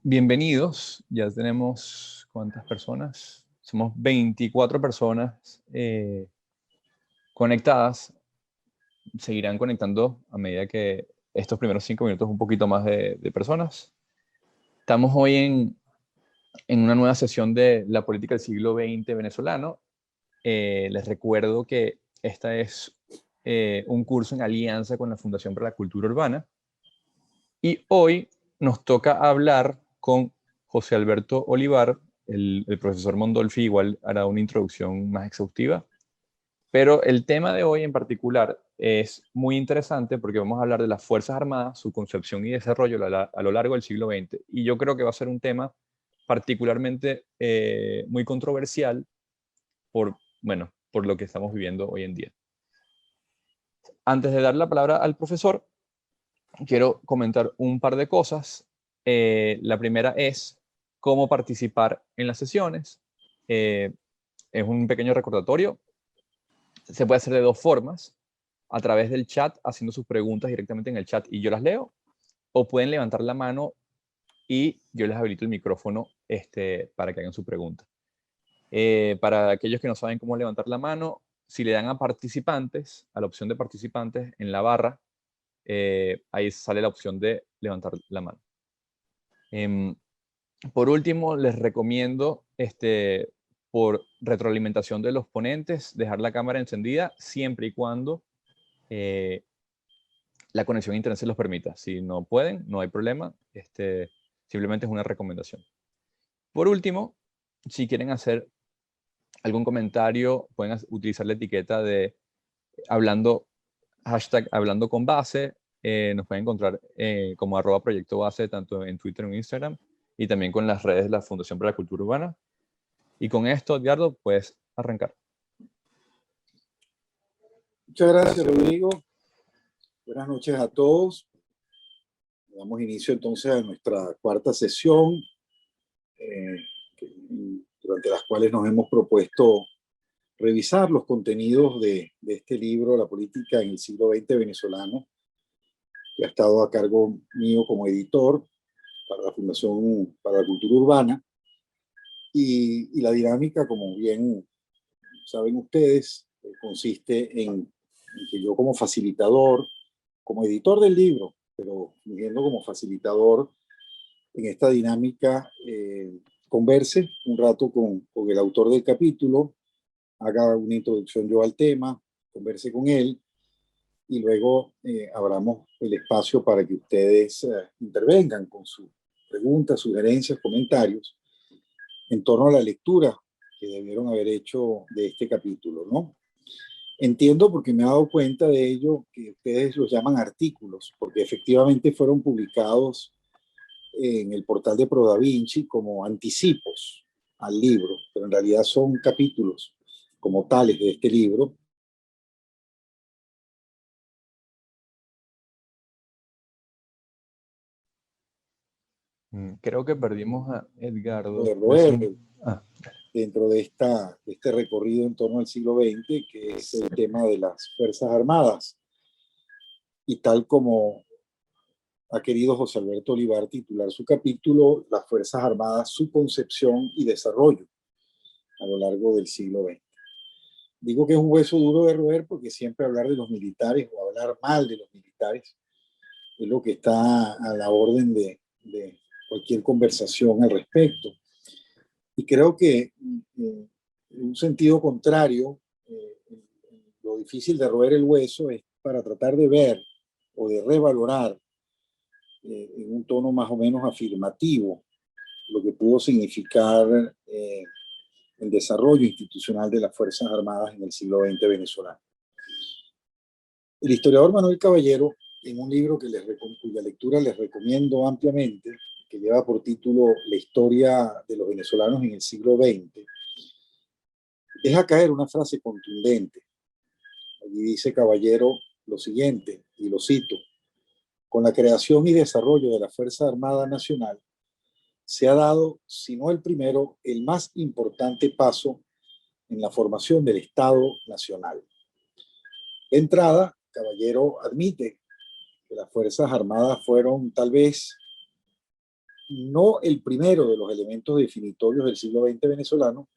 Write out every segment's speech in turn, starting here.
Bienvenidos. Ya tenemos, ¿cuántas personas? Somos 24 personas conectadas. Seguirán conectando a medida que estos primeros 5 minutos un poquito más de personas. Estamos hoy en una nueva sesión de la política del siglo XX venezolano. Les recuerdo que esta es un curso en alianza con la Fundación para la Cultura Urbana. Y hoy nos toca hablar con José Alberto Olivar. El profesor Mondolfi igual hará una introducción más exhaustiva. Pero el tema de hoy en particular es muy interesante porque vamos a hablar de las Fuerzas Armadas, su concepción y desarrollo a lo largo del siglo XX. Y yo creo que va a ser un tema particularmente muy controversial por lo que estamos viviendo hoy en día. Antes de dar la palabra al profesor, quiero comentar un par de cosas. La primera es cómo participar en las sesiones. Es un pequeño recordatorio. Se puede hacer de dos formas: a través del chat, haciendo sus preguntas directamente en el chat y yo las leo, o pueden levantar la mano y yo les habilito el micrófono para que hagan su pregunta. Para aquellos que no saben cómo levantar la mano, si le dan a participantes, a la opción de participantes en la barra, ahí sale la opción de levantar la mano. Por último, les recomiendo, por retroalimentación de los ponentes, dejar la cámara encendida siempre y cuando la conexión a internet se los permita. Si no pueden, no hay problema. Simplemente es una recomendación. Por último, si quieren hacer algún comentario, pueden utilizar la etiqueta de hashtag hablando con base. Nos pueden encontrar como @proyectobase, tanto en Twitter como en Instagram, y también con las redes de la Fundación para la Cultura Urbana. Y con esto, Edgardo, puedes arrancar. Muchas gracias, Rodrigo. Buenas noches a todos. Damos inicio entonces a nuestra cuarta sesión, durante las cuales nos hemos propuesto revisar los contenidos de este libro, La política en el siglo XX venezolano, que ha estado a cargo mío como editor para la Fundación para la Cultura Urbana. Y la dinámica, como bien saben ustedes, consiste en que yo, como facilitador, como editor del libro, pero fungiendo como facilitador en esta dinámica, converse un rato con el autor del capítulo, haga una introducción yo al tema, converse con él, y luego abramos el espacio para que ustedes intervengan con sus preguntas, sugerencias, comentarios en torno a la lectura que debieron haber hecho de este capítulo, ¿no? Entiendo, porque me he dado cuenta de ello, que ustedes los llaman artículos, porque efectivamente fueron publicados en el portal de ProDaVinci como anticipos al libro, pero en realidad son capítulos como tales de este libro. Creo que perdimos a Edgardo. Dentro de este recorrido en torno al siglo XX, que es el tema de las Fuerzas Armadas. Y tal como ha querido José Alberto Olivar titular su capítulo, Las Fuerzas Armadas, su concepción y desarrollo a lo largo del siglo XX. Digo que es un hueso duro de roer porque siempre hablar de los militares o hablar mal de los militares es lo que está a la orden de cualquier conversación al respecto. Y creo que en un sentido contrario, lo difícil de roer el hueso es para tratar de ver o de revalorar en un tono más o menos afirmativo lo que pudo significar el desarrollo institucional de las Fuerzas Armadas en el siglo XX venezolano. El historiador Manuel Caballero, en un libro cuya lectura les recomiendo ampliamente, que lleva por título La historia de los venezolanos en el siglo XX, deja caer una frase contundente. Allí dice Caballero lo siguiente, y lo cito: con la creación y desarrollo de la Fuerza Armada Nacional, se ha dado, si no el primero, el más importante paso en la formación del Estado Nacional. De entrada, Caballero admite que las Fuerzas Armadas fueron tal vez no el primero de los elementos definitorios del siglo XX venezolano,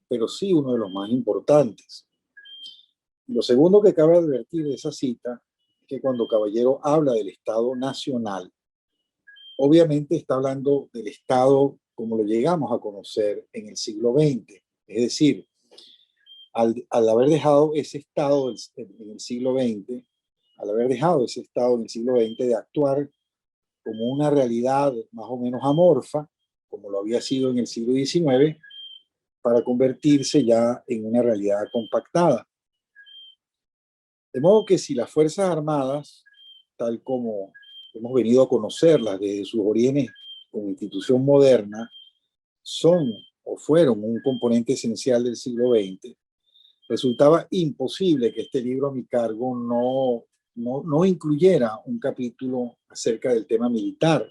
pero sí uno de los más importantes. Lo segundo que cabe advertir de esa cita es que cuando Caballero habla del Estado nacional, obviamente está hablando del Estado como lo llegamos a conocer en el siglo XX. Es decir, al haber dejado ese Estado en el siglo XX, al haber dejado ese Estado en el siglo XX de actuar como una realidad más o menos amorfa, como lo había sido en el siglo XIX, para convertirse ya en una realidad compactada. De modo que si las Fuerzas Armadas, tal como hemos venido a conocerlas desde sus orígenes como institución moderna, son o fueron un componente esencial del siglo XX, resultaba imposible que este libro a mi cargo no incluyera un capítulo acerca del tema militar,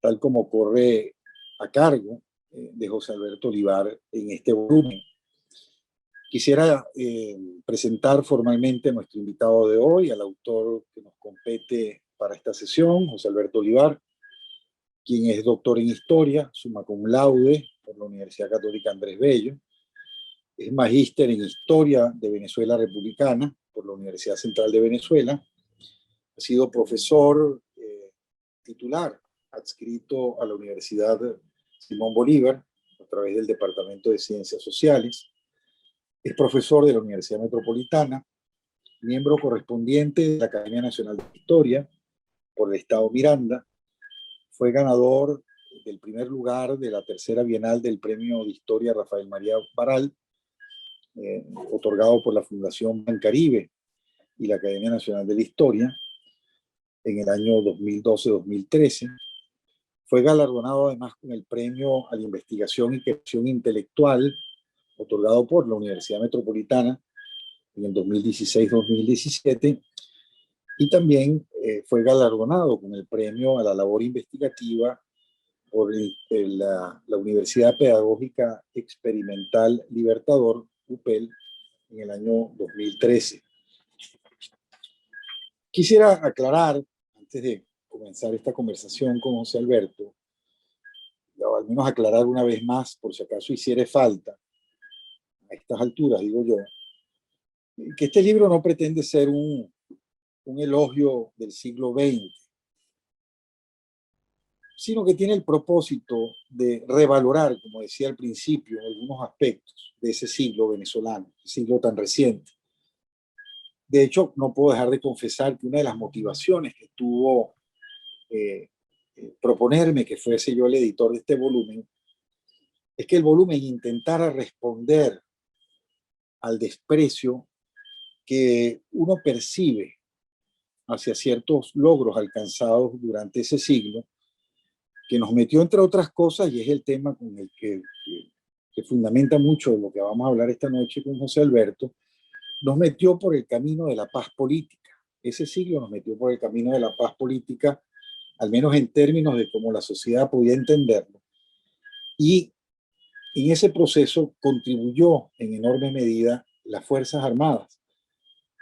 tal como corre a cargo de José Alberto Olivar en este volumen. Quisiera presentar formalmente a nuestro invitado de hoy, al autor que nos compete para esta sesión, José Alberto Olivar, quien es doctor en Historia, summa cum laude por la Universidad Católica Andrés Bello, es magíster en Historia de Venezuela Republicana por la Universidad Central de Venezuela, ha sido profesor titular adscrito a la Universidad Simón Bolívar a través del Departamento de Ciencias Sociales, es profesor de la Universidad Metropolitana, miembro correspondiente de la Academia Nacional de Historia por el Estado Miranda, fue ganador del primer lugar de la tercera Bienal del Premio de Historia Rafael María Baral, otorgado por la Fundación Bancaribe y la Academia Nacional de la Historia en el año 2012-2013. Fue galardonado además con el Premio a la Investigación y Creación Intelectual, otorgado por la Universidad Metropolitana en el 2016-2017, y también fue galardonado con el Premio a la Labor Investigativa por la Universidad Pedagógica Experimental Libertador, UPEL, en el año 2013. Quisiera aclarar, antes de comenzar esta conversación con José Alberto, o al menos aclarar una vez más, por si acaso hiciera falta, a estas alturas, digo yo, que este libro no pretende ser un elogio del siglo XX, sino que tiene el propósito de revalorar, como decía al principio, algunos aspectos de ese siglo venezolano, ese siglo tan reciente. De hecho, no puedo dejar de confesar que una de las motivaciones que tuvo proponerme que fuese yo el editor de este volumen es que el volumen intentara responder al desprecio que uno percibe hacia ciertos logros alcanzados durante ese siglo, que nos metió entre otras cosas, y es el tema con el que fundamenta mucho de lo que vamos a hablar esta noche con José Alberto, nos metió por el camino de la paz política. Ese siglo nos metió por el camino de la paz política, al menos en términos de cómo la sociedad podía entenderlo. Y en ese proceso contribuyó en enorme medida las Fuerzas Armadas,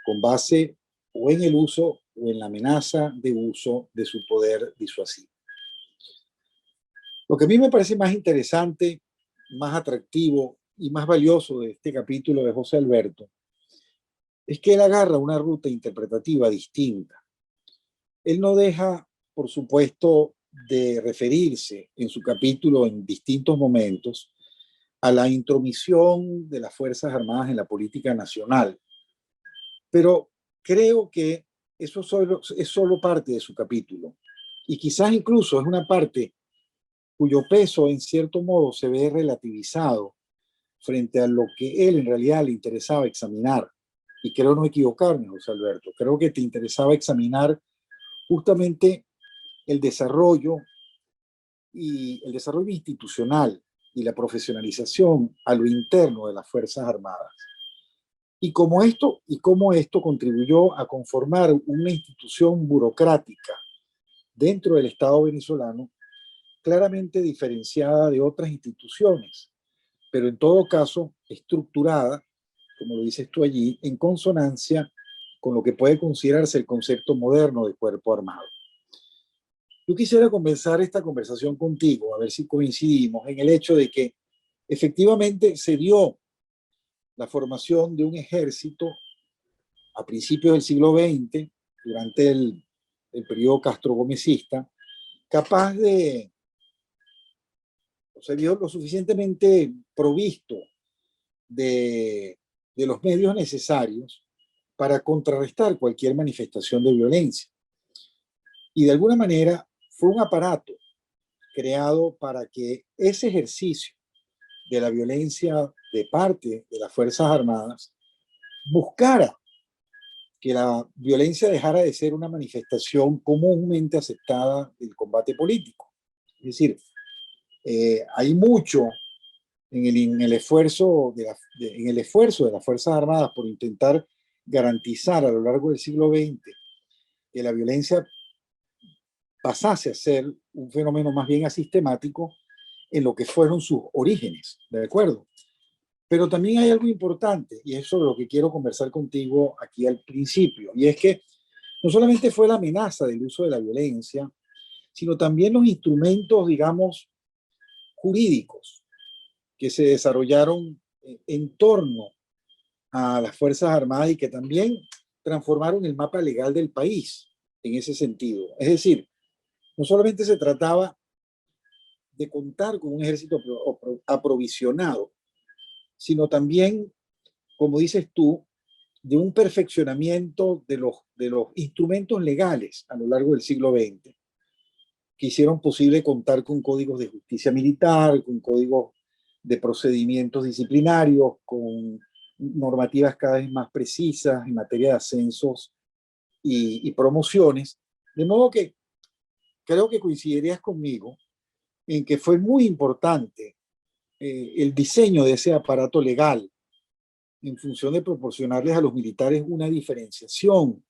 con base o en el uso o en la amenaza de uso de su poder disuasivo. Lo que a mí me parece más interesante, más atractivo y más valioso de este capítulo de José Alberto es que él agarra una ruta interpretativa distinta. Él no deja, por supuesto, de referirse en su capítulo en distintos momentos a la intromisión de las Fuerzas Armadas en la política nacional. Pero creo que eso es solo parte de su capítulo. Y quizás incluso es una parte cuyo peso, en cierto modo, se ve relativizado frente a lo que él en realidad le interesaba examinar. Y creo no equivocarme, José Alberto. Creo que te interesaba examinar justamente el desarrollo institucional y la profesionalización a lo interno de las Fuerzas Armadas. Y cómo esto contribuyó a conformar una institución burocrática dentro del Estado venezolano claramente diferenciada de otras instituciones, pero en todo caso estructurada, como lo dices tú allí, en consonancia con lo que puede considerarse el concepto moderno de cuerpo armado. Yo quisiera comenzar esta conversación contigo, a ver si coincidimos en el hecho de que efectivamente se dio la formación de un ejército a principios del siglo XX, durante el periodo castrogomecista, capaz de, o sea, vio lo suficientemente provisto de los medios necesarios para contrarrestar cualquier manifestación de violencia. Y de alguna manera fue un aparato creado para que ese ejercicio de la violencia de parte de las Fuerzas Armadas buscara que la violencia dejara de ser una manifestación comúnmente aceptada del combate político. Es decir, hay mucho en el esfuerzo en el esfuerzo de las Fuerzas Armadas por intentar garantizar a lo largo del siglo XX que la violencia pasase a ser un fenómeno más bien asistemático en lo que fueron sus orígenes, ¿de acuerdo? Pero también hay algo importante, y es sobre lo que quiero conversar contigo aquí al principio, y es que no solamente fue la amenaza del uso de la violencia, sino también los instrumentos, digamos, jurídicos que se desarrollaron en torno a las Fuerzas Armadas y que también transformaron el mapa legal del país en ese sentido. Es decir, no solamente se trataba de contar con un ejército aprovisionado, sino también, como dices tú, de un perfeccionamiento de los instrumentos legales a lo largo del siglo XX, que hicieron posible contar con códigos de justicia militar, con códigos de procedimientos disciplinarios, con normativas cada vez más precisas en materia de ascensos y promociones. De modo que creo que coincidirías conmigo en que fue muy importante el diseño de ese aparato legal en función de proporcionarles a los militares una diferenciación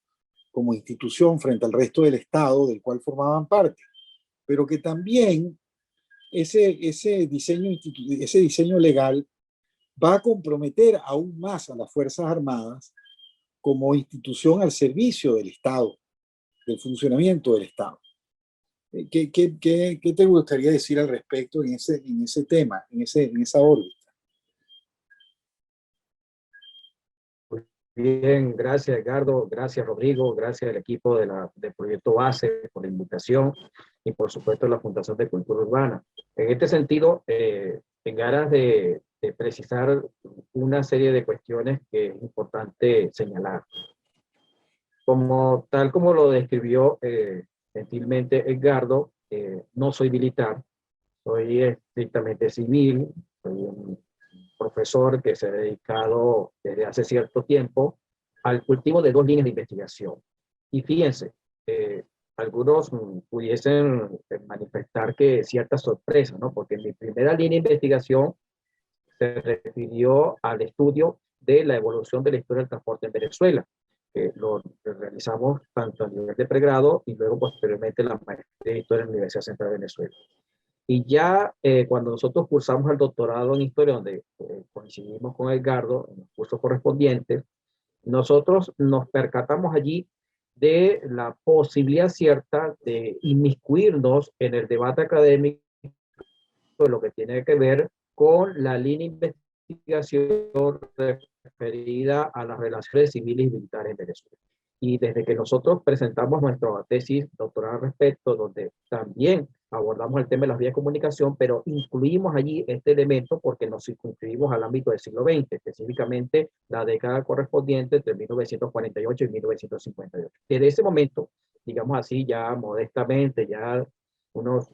como institución frente al resto del Estado del cual formaban parte, pero que también ese diseño legal va a comprometer aún más a las Fuerzas Armadas como institución al servicio del Estado, del funcionamiento del Estado. ¿Qué te gustaría decir al respecto en ese tema, en esa órbita? Bien, gracias Edgardo, gracias Rodrigo, gracias al equipo del Proyecto Base por la invitación y por supuesto la Fundación de Cultura Urbana. En este sentido, en ganas de precisar una serie de cuestiones que es importante señalar. Tal como lo describió gentilmente Edgardo, no soy militar, soy estrictamente civil, soy un profesor que se ha dedicado desde hace cierto tiempo al cultivo de dos líneas de investigación. Y fíjense, algunos pudiesen manifestar que cierta sorpresa, ¿no? Porque mi primera línea de investigación se refirió al estudio de la evolución de la historia del transporte en Venezuela, que lo realizamos tanto a nivel de pregrado y luego posteriormente la maestría de historia en la Universidad Central de Venezuela. Y ya cuando nosotros cursamos el doctorado en historia, donde coincidimos con Edgardo en los cursos correspondientes, nosotros nos percatamos allí de la posibilidad cierta de inmiscuirnos en el debate académico de lo que tiene que ver con la línea de investigación referida a las relaciones civiles y militares en Venezuela. Y desde que nosotros presentamos nuestra tesis doctoral al respecto, donde también abordamos el tema de las vías de comunicación, pero incluimos allí este elemento porque nos circunscribimos al ámbito del siglo XX, específicamente la década correspondiente entre 1948 y 1958. Desde ese momento, digamos así, ya modestamente, ya unos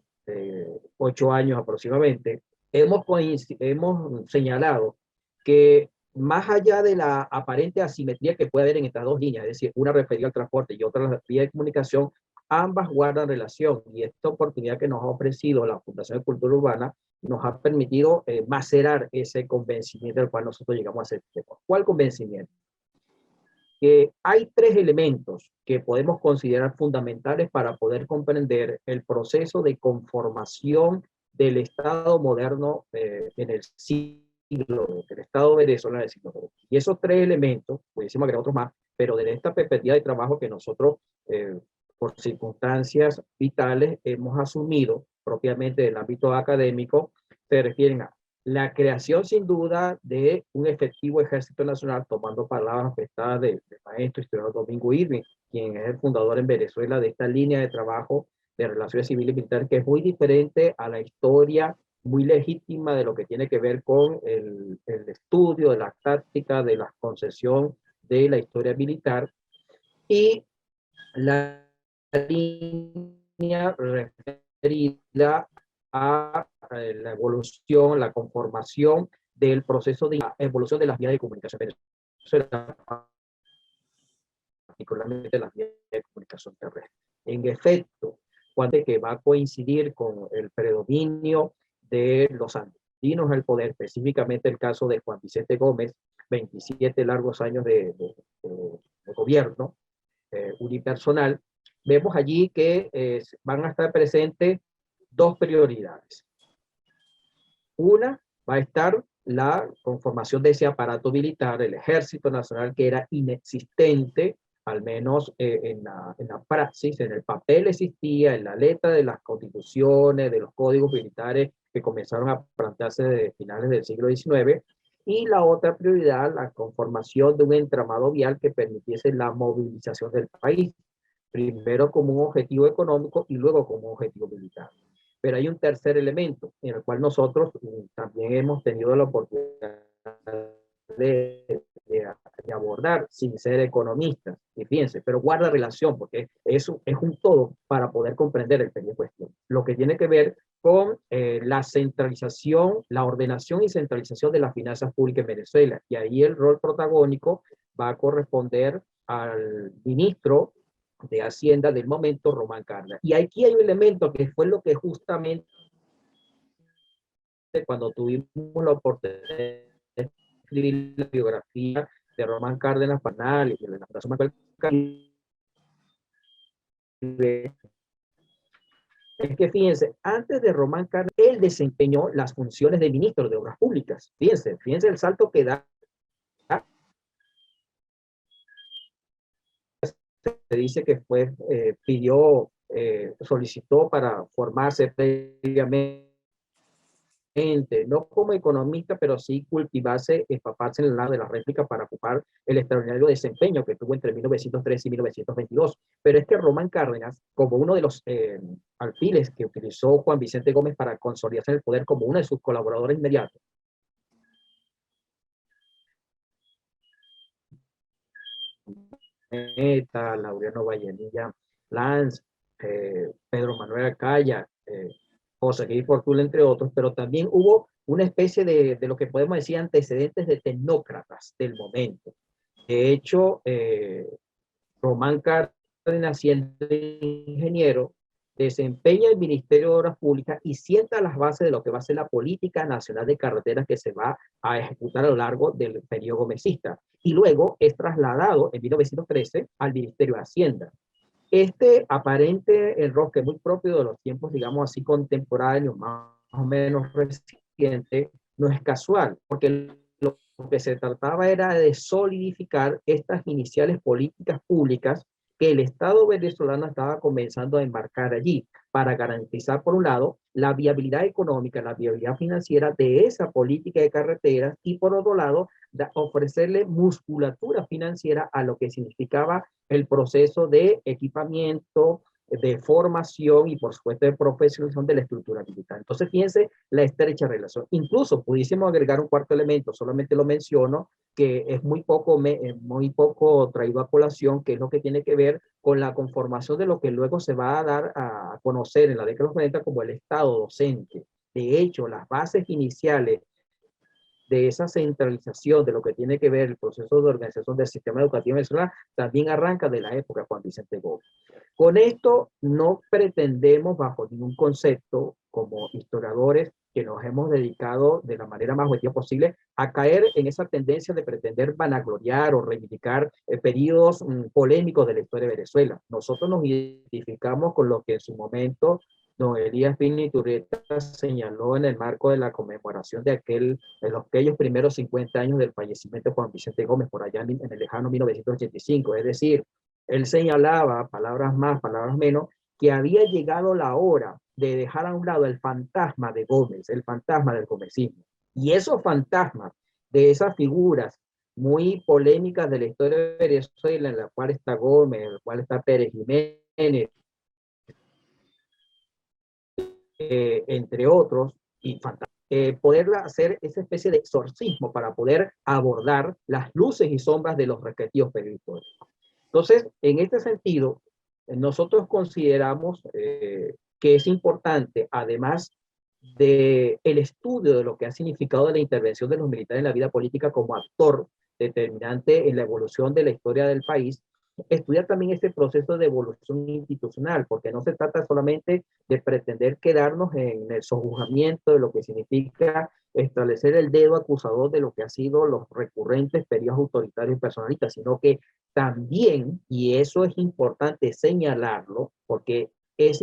8 años aproximadamente, hemos señalado que más allá de la aparente asimetría que puede haber en estas dos líneas, es decir, una referida al transporte y otra a la vía de comunicación, ambas guardan relación y esta oportunidad que nos ha ofrecido la Fundación de Cultura Urbana nos ha permitido macerar ese convencimiento del cual nosotros llegamos a hacer. ¿Cuál convencimiento? Que hay tres elementos que podemos considerar fundamentales para poder comprender el proceso de conformación del Estado moderno en el siglo, del Estado venezolano del siglo XX. Y esos tres elementos, pudiésemos agregar otros más, pero desde esta perspectiva de trabajo que nosotros por circunstancias vitales, hemos asumido propiamente del ámbito académico, se refieren a la creación sin duda de un efectivo ejército nacional, tomando palabras prestadas del maestro historiador Domingo Irving, quien es el fundador en Venezuela de esta línea de trabajo de relaciones civiles y militares, que es muy diferente a la historia muy legítima de lo que tiene que ver con el estudio de la táctica, de la concesión de la historia militar, y la línea referida a la evolución, la conformación del proceso de evolución de las vías de comunicación, particularmente las vías de comunicación terrestre. En efecto, cuando que va a coincidir con el predominio de los andinos al poder, específicamente el caso de Juan Vicente Gómez, 27 largos años de gobierno unipersonal, vemos allí que van a estar presentes dos prioridades. Una va a estar la conformación de ese aparato militar, el Ejército Nacional, que era inexistente, al menos en la praxis, en el papel existía, en la letra de las constituciones, de los códigos militares que comenzaron a plantearse desde finales del siglo XIX, y la otra prioridad, la conformación de un entramado vial que permitiese la movilización del país, primero como un objetivo económico y luego como un objetivo militar. Pero hay un tercer elemento en el cual nosotros también hemos tenido la oportunidad de abordar sin ser economistas, y fíjense, pero guarda relación porque eso es un todo para poder comprender el periodo en cuestión. Lo que tiene que ver con la centralización, la ordenación y centralización de las finanzas públicas en Venezuela, y ahí el rol protagónico va a corresponder al ministro de Hacienda del momento, Román Cárdenas. Y aquí hay un elemento que fue lo que justamente cuando tuvimos la oportunidad de escribir la biografía de Román Cárdenas Panal y de la Fundación Manuel Caribe, es que fíjense, antes de Román Cárdenas, él desempeñó las funciones de ministro de Obras Públicas. Fíjense el salto que da. Se dice que fue, solicitó para formarse previamente, no como economista, pero sí cultivarse, empaparse en el lado de la réplica para ocupar el extraordinario desempeño que tuvo entre 1913 y 1922. Pero es que Román Cárdenas, como uno de los alfiles que utilizó Juan Vicente Gómez para consolidarse en el poder como uno de sus colaboradores inmediatos, Laureano Vallenilla Lanz, Pedro Manuel Acaya, José Luis Fortuna, entre otros, pero también hubo una especie de lo que podemos decir antecedentes de tecnócratas del momento. De hecho, Román Cárdenas, siendo ingeniero, desempeña el Ministerio de Obras Públicas y sienta las bases de lo que va a ser la política nacional de carreteras que se va a ejecutar a lo largo del periodo gomecista. Y luego es trasladado en 1913 al Ministerio de Hacienda. Este aparente enrosque muy propio de los tiempos, digamos así, contemporáneos, más o menos recientes, no es casual, porque lo que se trataba era de solidificar estas iniciales políticas públicas que el Estado venezolano estaba comenzando a embarcar allí para garantizar, por un lado, la viabilidad económica, la viabilidad financiera de esa política de carreteras y, por otro lado, ofrecerle musculatura financiera a lo que significaba el proceso de equipamiento, de formación y, por supuesto, de profesionalización de la estructura militar. Entonces, fíjense la estrecha relación. Incluso pudiésemos agregar un cuarto elemento, solamente lo menciono, que es muy poco traído a colación, que es lo que tiene que ver con la conformación de lo que luego se va a dar a conocer en la década de los 90 como el Estado docente. De hecho, las bases iniciales de esa centralización de lo que tiene que ver el proceso de organización del sistema educativo venezolano también arranca de la época de Juan Vicente Gómez. Con esto no pretendemos bajo ningún concepto, como historiadores que nos hemos dedicado de la manera más objetiva posible, a caer en esa tendencia de pretender vanagloriar o reivindicar periodos polémicos de la historia de Venezuela. Nosotros nos identificamos con lo que en su momento don Elías Piña Iturrieta señaló en el marco de la conmemoración de aquellos primeros 50 años del fallecimiento de Juan Vicente Gómez, por allá en el lejano 1985, es decir, Él señalaba, palabras más, palabras menos, que había llegado la hora de dejar a un lado el fantasma de Gómez, el fantasma del gomecismo. Y esos fantasmas de esas figuras muy polémicas de la historia de Venezuela, en la cual está Gómez, en la cual está Pérez Jiménez, entre otros, y poder hacer esa especie de exorcismo para poder abordar las luces y sombras de los respectivos periodos. Entonces, en este sentido, nosotros consideramos que es importante, además del estudio de lo que ha significado la intervención de los militares en la vida política como actor determinante en la evolución de la historia del país, estudiar también este proceso de evolución institucional, porque no se trata solamente de pretender quedarnos en el sojuzgamiento de lo que significa establecer el dedo acusador de lo que ha sido los recurrentes periodos autoritarios y personalistas, sino que también, y eso es importante señalarlo, porque es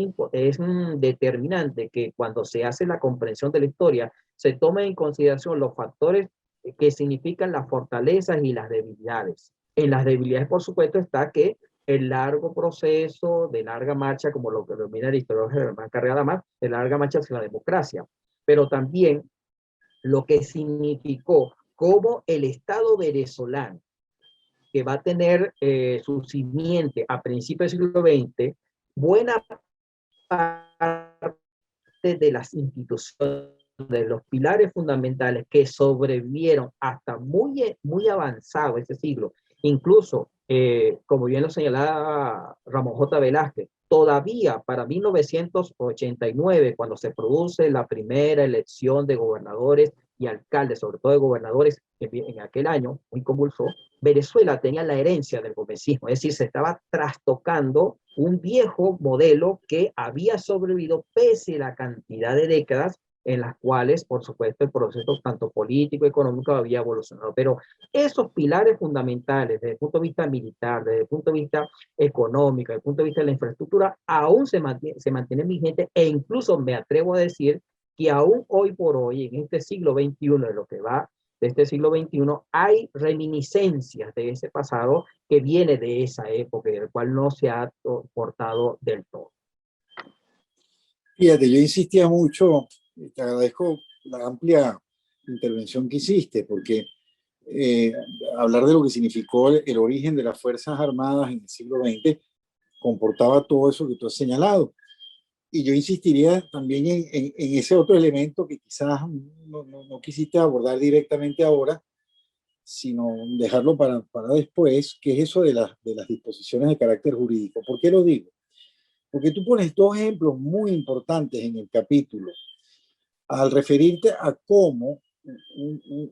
determinante que cuando se hace la comprensión de la historia, se tomen en consideración los factores que significan las fortalezas y las debilidades. En las debilidades, por supuesto, está que el largo proceso de larga marcha, como lo que denomina el historiador Germán Carrera más, de larga marcha hacia la democracia, pero también lo que significó como el Estado venezolano, que va a tener su simiente a principios del siglo XX, buena parte de las instituciones, de los pilares fundamentales que sobrevivieron hasta muy avanzado ese siglo, incluso, como bien lo señalaba Ramón J. Velázquez, todavía para 1989, cuando se produce la primera elección de gobernadores y alcaldes, sobre todo de gobernadores, en aquel año, muy convulso, Venezuela tenía la herencia del gomecismo, es decir, se estaba trastocando un viejo modelo que había sobrevivido pese a la cantidad de décadas en las cuales, por supuesto, el proceso tanto político y económico había evolucionado. Pero esos pilares fundamentales desde el punto de vista militar, desde el punto de vista económico, desde el punto de vista de la infraestructura, aún se mantienen vigentes e incluso me atrevo a decir que aún hoy por hoy, en este siglo XXI, de lo que va de este siglo XXI, hay reminiscencias de ese pasado que viene de esa época y del cual no se ha cortado del todo. Fíjate, yo insistía mucho, te agradezco la amplia intervención que hiciste, porque hablar de lo que significó el origen de las Fuerzas Armadas en el siglo XX comportaba todo eso que tú has señalado. Y yo insistiría también en ese otro elemento que quizás no quisiste abordar directamente ahora, sino dejarlo para después, que es eso de las disposiciones de carácter jurídico. ¿Por qué lo digo? Porque tú pones dos ejemplos muy importantes en el capítulo al referirte a cómo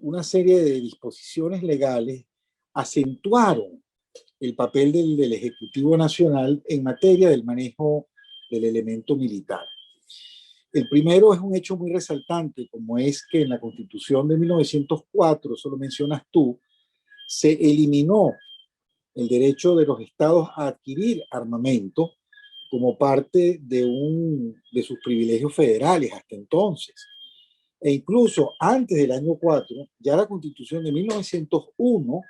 una serie de disposiciones legales acentuaron el papel del Ejecutivo Nacional en materia del manejo del elemento militar. El primero es un hecho muy resaltante, como es que en la Constitución de 1904, eso lo mencionas tú, se eliminó el derecho de los estados a adquirir armamento como parte de sus privilegios federales hasta entonces. E incluso antes del año 4, ya la Constitución de 1901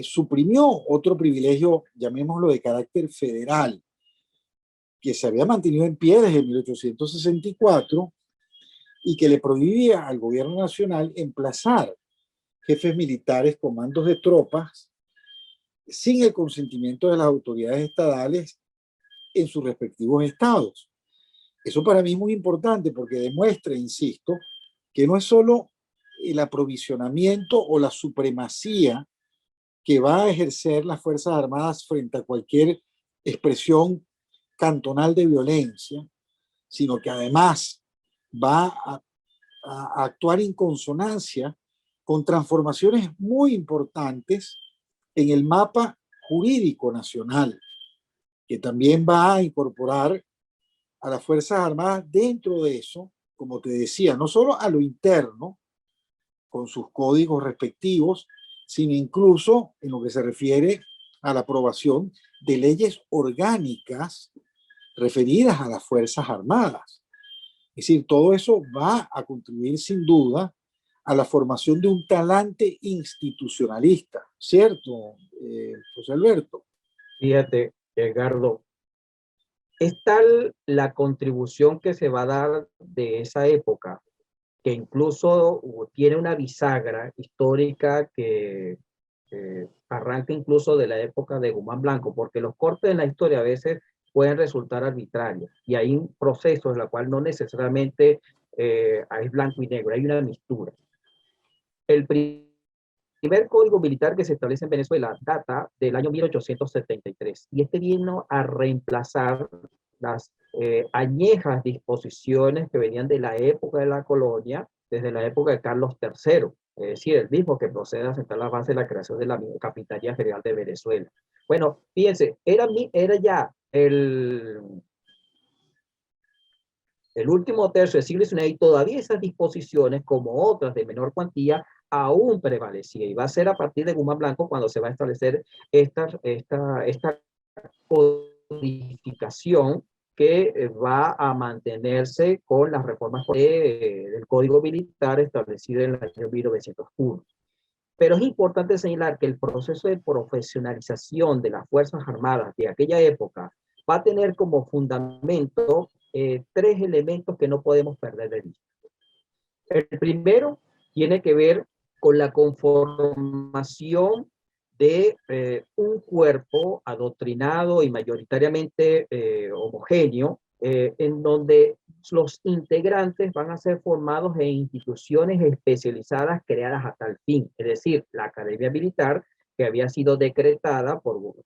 suprimió otro privilegio, llamémoslo de carácter federal, que se había mantenido en pie desde 1864 y que le prohibía al gobierno nacional emplazar jefes militares, comandos de tropas, sin el consentimiento de las autoridades estadales en sus respectivos estados. Eso para mí es muy importante porque demuestra, insisto, que no es solo el aprovisionamiento o la supremacía que va a ejercer las Fuerzas Armadas frente a cualquier expresión cantonal de violencia, sino que además va a actuar en consonancia con transformaciones muy importantes en el mapa jurídico nacional, que también va a incorporar a las Fuerzas Armadas dentro de eso, como te decía, no solo a lo interno, con sus códigos respectivos, sino incluso en lo que se refiere a la aprobación de leyes orgánicas referidas a las Fuerzas Armadas. Es decir, todo eso va a contribuir sin duda a la formación de un talante institucionalista, ¿cierto, José Alberto? Fíjate, Edgardo, es tal la contribución que se va a dar de esa época, que incluso tiene una bisagra histórica que arranca incluso de la época de Guzmán Blanco, porque los cortes en la historia a veces pueden resultar arbitrarios, y hay un proceso en el cual no necesariamente hay blanco y negro, hay una mistura. El primer código militar que se establece en Venezuela data del año 1873 y este vino a reemplazar las añejas disposiciones que venían de la época de la colonia, desde la época de Carlos III, es decir, el mismo que procede a sentar la base de la creación de la Capitanía General de Venezuela. Bueno, fíjense, era ya el último tercio del siglo XIX y todavía esas disposiciones, como otras de menor cuantía, aún prevalecía. Y va a ser a partir de Guzmán Blanco cuando se va a establecer esta codificación que va a mantenerse con las reformas del Código Militar establecido en el año 1901. Pero es importante señalar que el proceso de profesionalización de las Fuerzas Armadas de aquella época va a tener como fundamento tres elementos que no podemos perder de vista. El primero tiene que ver con la conformación de un cuerpo adoctrinado y mayoritariamente homogéneo, en donde los integrantes van a ser formados en instituciones especializadas creadas a tal fin, es decir, la Academia Militar, que había sido decretada por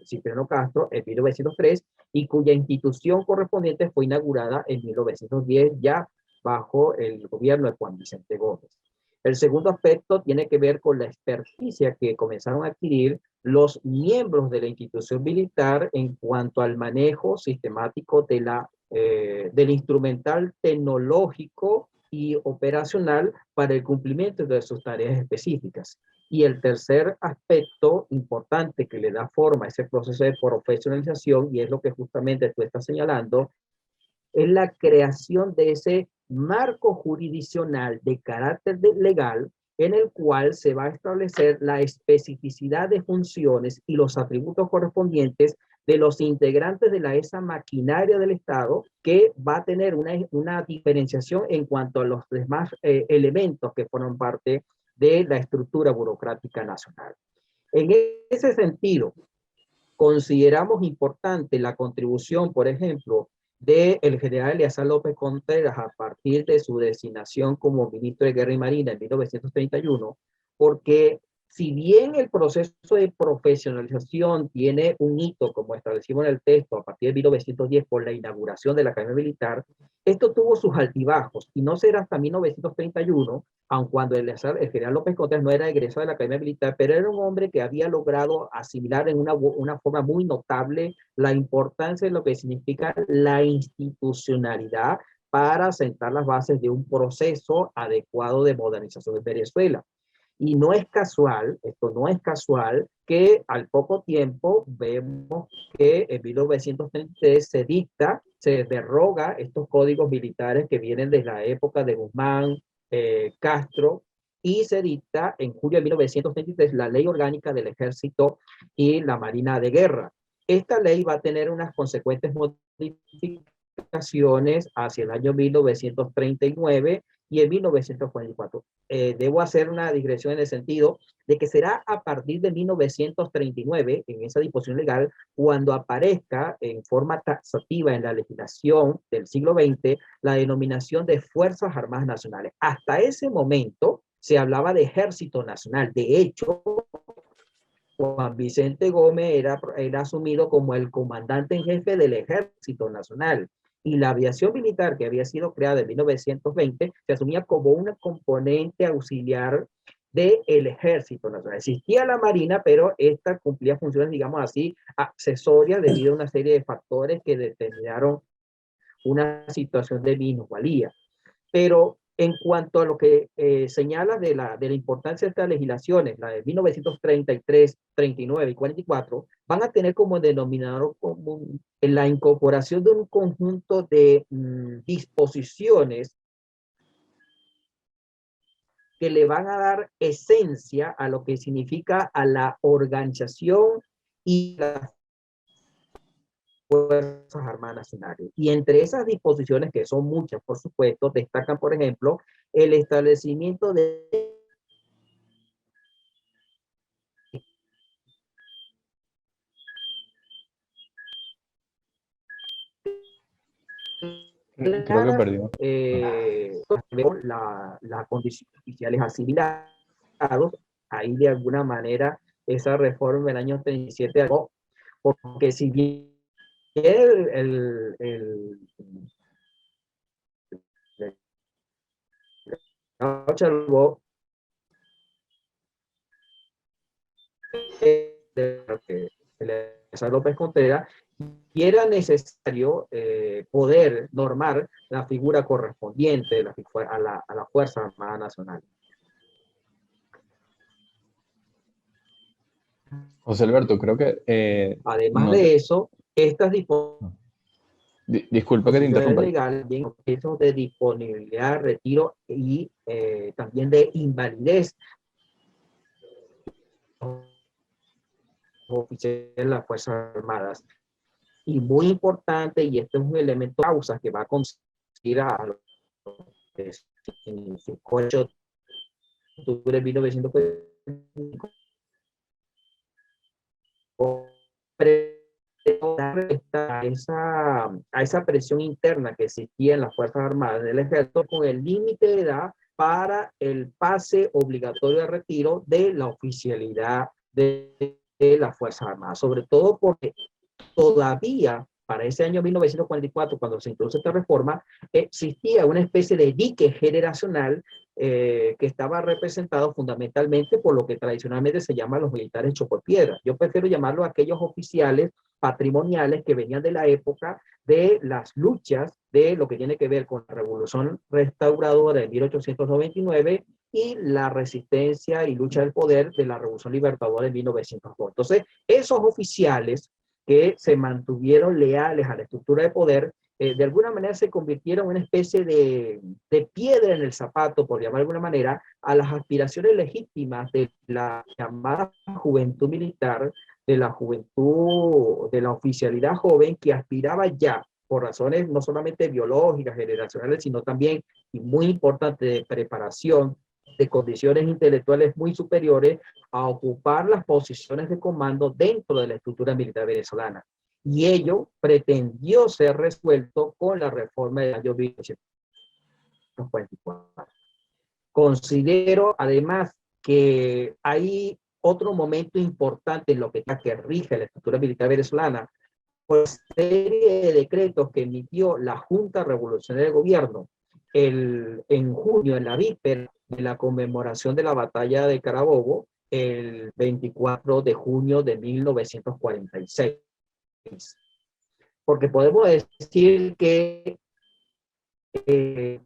Cipriano Castro en 1903 y cuya institución correspondiente fue inaugurada en 1910 ya bajo el gobierno de Juan Vicente Gómez. El segundo aspecto tiene que ver con la experticia que comenzaron a adquirir los miembros de la institución militar en cuanto al manejo sistemático del instrumental tecnológico y operacional para el cumplimiento de sus tareas específicas. Y el tercer aspecto importante que le da forma a ese proceso de profesionalización, y es lo que justamente tú estás señalando, es la creación de ese marco jurisdiccional de carácter legal en el cual se va a establecer la especificidad de funciones y los atributos correspondientes de los integrantes de esa maquinaria del Estado, que va a tener una diferenciación en cuanto a los demás elementos que forman parte de la estructura burocrática nacional. En ese sentido, consideramos importante la contribución, por ejemplo, del general Eleazar López Contreras a partir de su designación como ministro de Guerra y Marina en 1931, porque si bien el proceso de profesionalización tiene un hito, como establecimos en el texto, a partir de 1910 por la inauguración de la Academia Militar, esto tuvo sus altibajos y no será hasta 1931, aun cuando el general López Contreras no era egresado de la Academia Militar, pero era un hombre que había logrado asimilar en una forma muy notable la importancia de lo que significa la institucionalidad para sentar las bases de un proceso adecuado de modernización en Venezuela. Y no es casual, esto no es casual, que al poco tiempo vemos que en 1933 se derroga estos códigos militares que vienen desde la época de Guzmán, Castro, y se dicta en julio de 1933 la Ley Orgánica del Ejército y la Marina de Guerra. Esta ley va a tener unas consecuentes modificaciones hacia el año 1939 y en 1944. Debo hacer una digresión en el sentido de que será a partir de 1939, en esa disposición legal, cuando aparezca en forma taxativa en la legislación del siglo XX la denominación de Fuerzas Armadas Nacionales. Hasta ese momento se hablaba de Ejército Nacional. De hecho, Juan Vicente Gómez era asumido como el comandante en jefe del Ejército Nacional. Y la aviación militar que había sido creada en 1920 se asumía como una componente auxiliar del Ejército Nacional. Existía la Marina, pero esta cumplía funciones, digamos así, accesorias debido a una serie de factores que determinaron una situación de minusvalía. Pero en cuanto a lo que señala de la importancia de estas legislaciones, la de 1933, 39 y 44, van a tener como denominador común la incorporación de un conjunto de disposiciones que le van a dar esencia a lo que significa a la organización y la Fuerzas Armadas Nacionales. Y entre esas disposiciones, que son muchas, por supuesto, destacan, por ejemplo, el establecimiento de Creo que claras, perdimos. la condición de oficiales asimilados. Ahí de alguna manera esa reforma del año 37, porque si bien el López Contreras, y era necesario poder normar la figura correspondiente a la Fuerza Armada Nacional. José Alberto, creo que Además no de eso, estas disculpa que te disposiciones interrumpa. legales, bien, procesos de disponibilidad, retiro y también de invalidez oficiales de las Fuerzas Armadas. Y muy importante, y este es un elemento de causa que va a conducir a lo que significó el 8 de octubre de 1945, a esa presión interna que existía en las Fuerzas Armadas del Ejército, con el límite de edad para el pase obligatorio de retiro de la oficialidad de las Fuerzas Armadas, sobre todo porque todavía para ese año 1944, cuando se introduce esta reforma, existía una especie de dique generacional que estaba representado fundamentalmente por lo que tradicionalmente se llama los militares chocopiedra. Yo prefiero llamarlo a aquellos oficiales patrimoniales que venían de la época de las luchas de lo que tiene que ver con la Revolución Restauradora de 1899 y la resistencia y lucha del poder de la Revolución Libertadora de 1902. Entonces, esos oficiales que se mantuvieron leales a la estructura de poder, de alguna manera se convirtieron en una especie de piedra en el zapato, por llamar de alguna manera, a las aspiraciones legítimas de la llamada juventud militar, de la juventud, de la oficialidad joven que aspiraba ya, por razones no solamente biológicas, generacionales, sino también, y muy importante, de preparación, de condiciones intelectuales muy superiores, a ocupar las posiciones de comando dentro de la estructura militar venezolana. Y ello pretendió ser resuelto con la reforma del año 1944. Considero además que hay otro momento importante en lo que rige la estructura militar venezolana, por serie de decretos que emitió la Junta Revolucionaria de Gobierno en junio, en la víspera de la conmemoración de la batalla de Carabobo, el 24 de junio de 1946. Porque podemos decir que en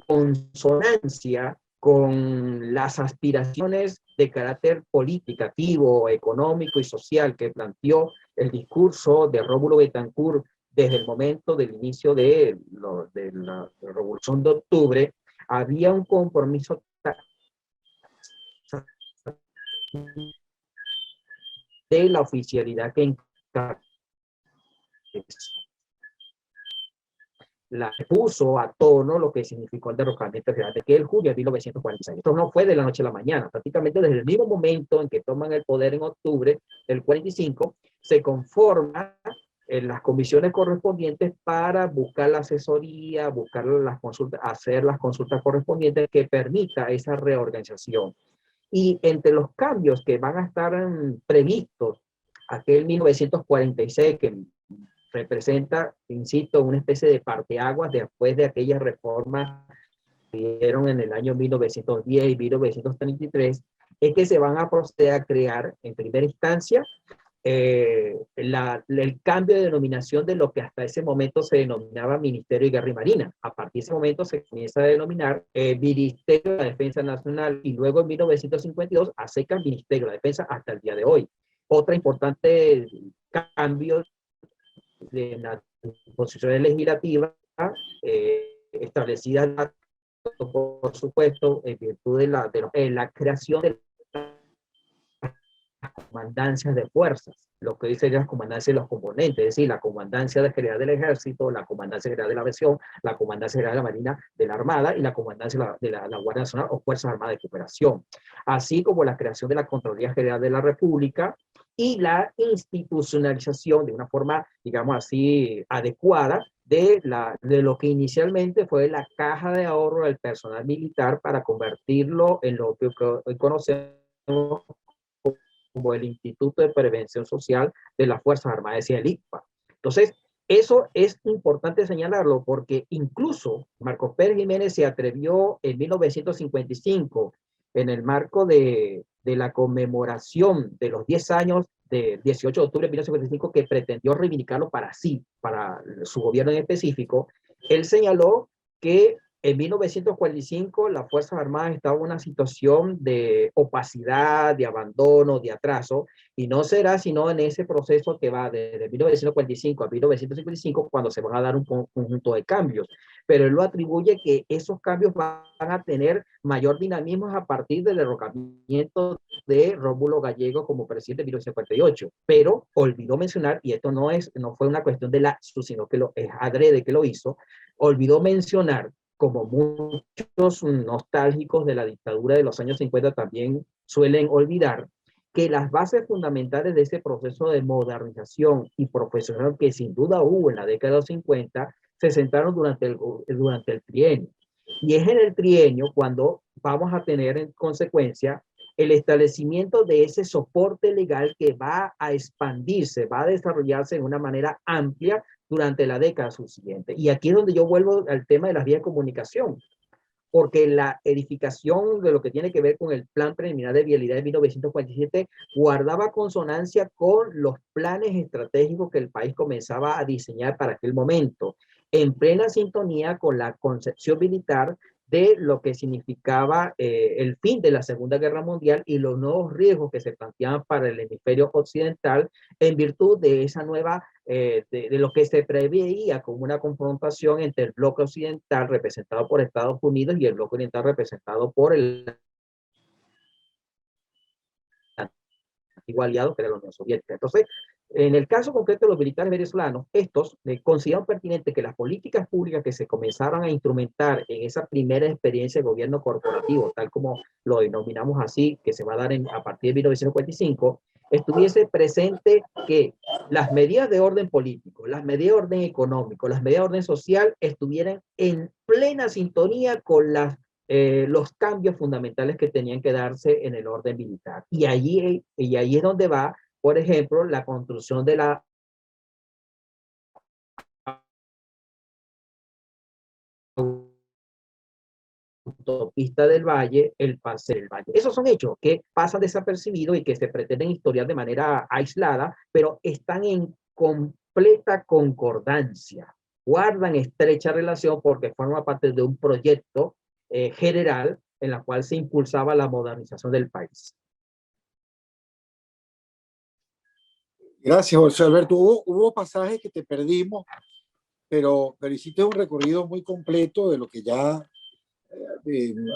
consonancia con las aspiraciones de carácter político, económico y social que planteó el discurso de Rómulo Betancourt desde el momento del inicio de la Revolución de Octubre, había un compromiso de la oficialidad que la puso a tono lo que significó el derrocamiento de aquel junio de 1946. Esto no fue de la noche a la mañana, prácticamente desde el mismo momento en que toman el poder en octubre del 45, se conforman en las comisiones correspondientes para buscar la asesoría, buscar las consultas, hacer las consultas correspondientes que permita esa reorganización. Y entre los cambios que van a estar previstos aquel 1946, que representa, insisto, una especie de parteaguas después de aquellas reformas que dieron en el año 1910 y 1933, es que se van a proceder a crear, en primera instancia, el cambio de denominación de lo que hasta ese momento se denominaba Ministerio de Guerra y Marina. A partir de ese momento se comienza a denominar Ministerio de la Defensa Nacional, y luego en 1952 a secas Ministerio de la Defensa hasta el día de hoy. Otra importante cambio de las disposiciones legislativas establecidas, por supuesto, en virtud de la creación de las comandancias de fuerzas, lo que dice las comandancias de los componentes, es decir, la comandancia general del ejército, la comandancia general de la aviación, la comandancia general de la marina, de la armada y la comandancia de la Guardia Nacional o Fuerzas Armadas de Cooperación, así como la creación de la Contraloría General de la República y la institucionalización de una forma, digamos así, adecuada de lo que inicialmente fue la caja de ahorro del personal militar para convertirlo en lo que hoy conocemos como el Instituto de Prevención Social de las Fuerzas Armadas y el ICPA. Entonces, eso es importante señalarlo porque incluso Marcos Pérez Jiménez se atrevió en 1955, en el marco de la conmemoración de los 10 años del 18 de octubre de 1955, que pretendió reivindicarlo para sí, para su gobierno en específico. Él señaló que en 1945 las Fuerzas Armadas estaban en una situación de opacidad, de abandono, de atraso, y no será sino en ese proceso que va desde 1945 a 1955 cuando se van a dar un conjunto de cambios. Pero él lo atribuye que esos cambios van a tener mayor dinamismo a partir del derrocamiento de Rómulo Gallego como presidente en 1948, pero olvidó mencionar, y esto no fue una cuestión de lapsus, sino que es adrede que lo hizo, olvidó mencionar, como muchos nostálgicos de la dictadura de los años 50 también suelen olvidar, que las bases fundamentales de ese proceso de modernización y profesional que sin duda hubo en la década de los 50 se sentaron durante el trienio. Y es en el trienio cuando vamos a tener en consecuencia el establecimiento de ese soporte legal que va a expandirse, va a desarrollarse de una manera amplia durante la década subsiguiente. Y aquí es donde yo vuelvo al tema de las vías de comunicación, porque la edificación de lo que tiene que ver con el Plan Preliminar de Vialidad de 1947 guardaba consonancia con los planes estratégicos que el país comenzaba a diseñar para aquel momento, en plena sintonía con la concepción militar de lo que significaba el fin de la Segunda Guerra Mundial y los nuevos riesgos que se planteaban para el hemisferio occidental en virtud de esa nueva, de lo que se preveía como una confrontación entre el bloque occidental representado por Estados Unidos y el bloque oriental representado por el antiguo aliado que era la Unión Soviética. Entonces, en el caso concreto de los militares venezolanos, estos consideran pertinente que las políticas públicas que se comenzaron a instrumentar en esa primera experiencia de gobierno corporativo, tal como lo denominamos así, que se va a dar a partir de 1945, estuviese presente que las medidas de orden político, las medidas de orden económico, las medidas de orden social estuvieran en plena sintonía con los cambios fundamentales que tenían que darse en el orden militar. Y allí es donde va, por ejemplo, la construcción de la autopista del Valle, el pase del Valle. Esos son hechos que pasan desapercibidos y que se pretenden historiar de manera aislada, pero están en completa concordancia, guardan estrecha relación porque forman parte de un proyecto general en la cual se impulsaba la modernización del país. Gracias, José Alberto. Hubo pasajes que te perdimos, pero hiciste un recorrido muy completo de lo que ya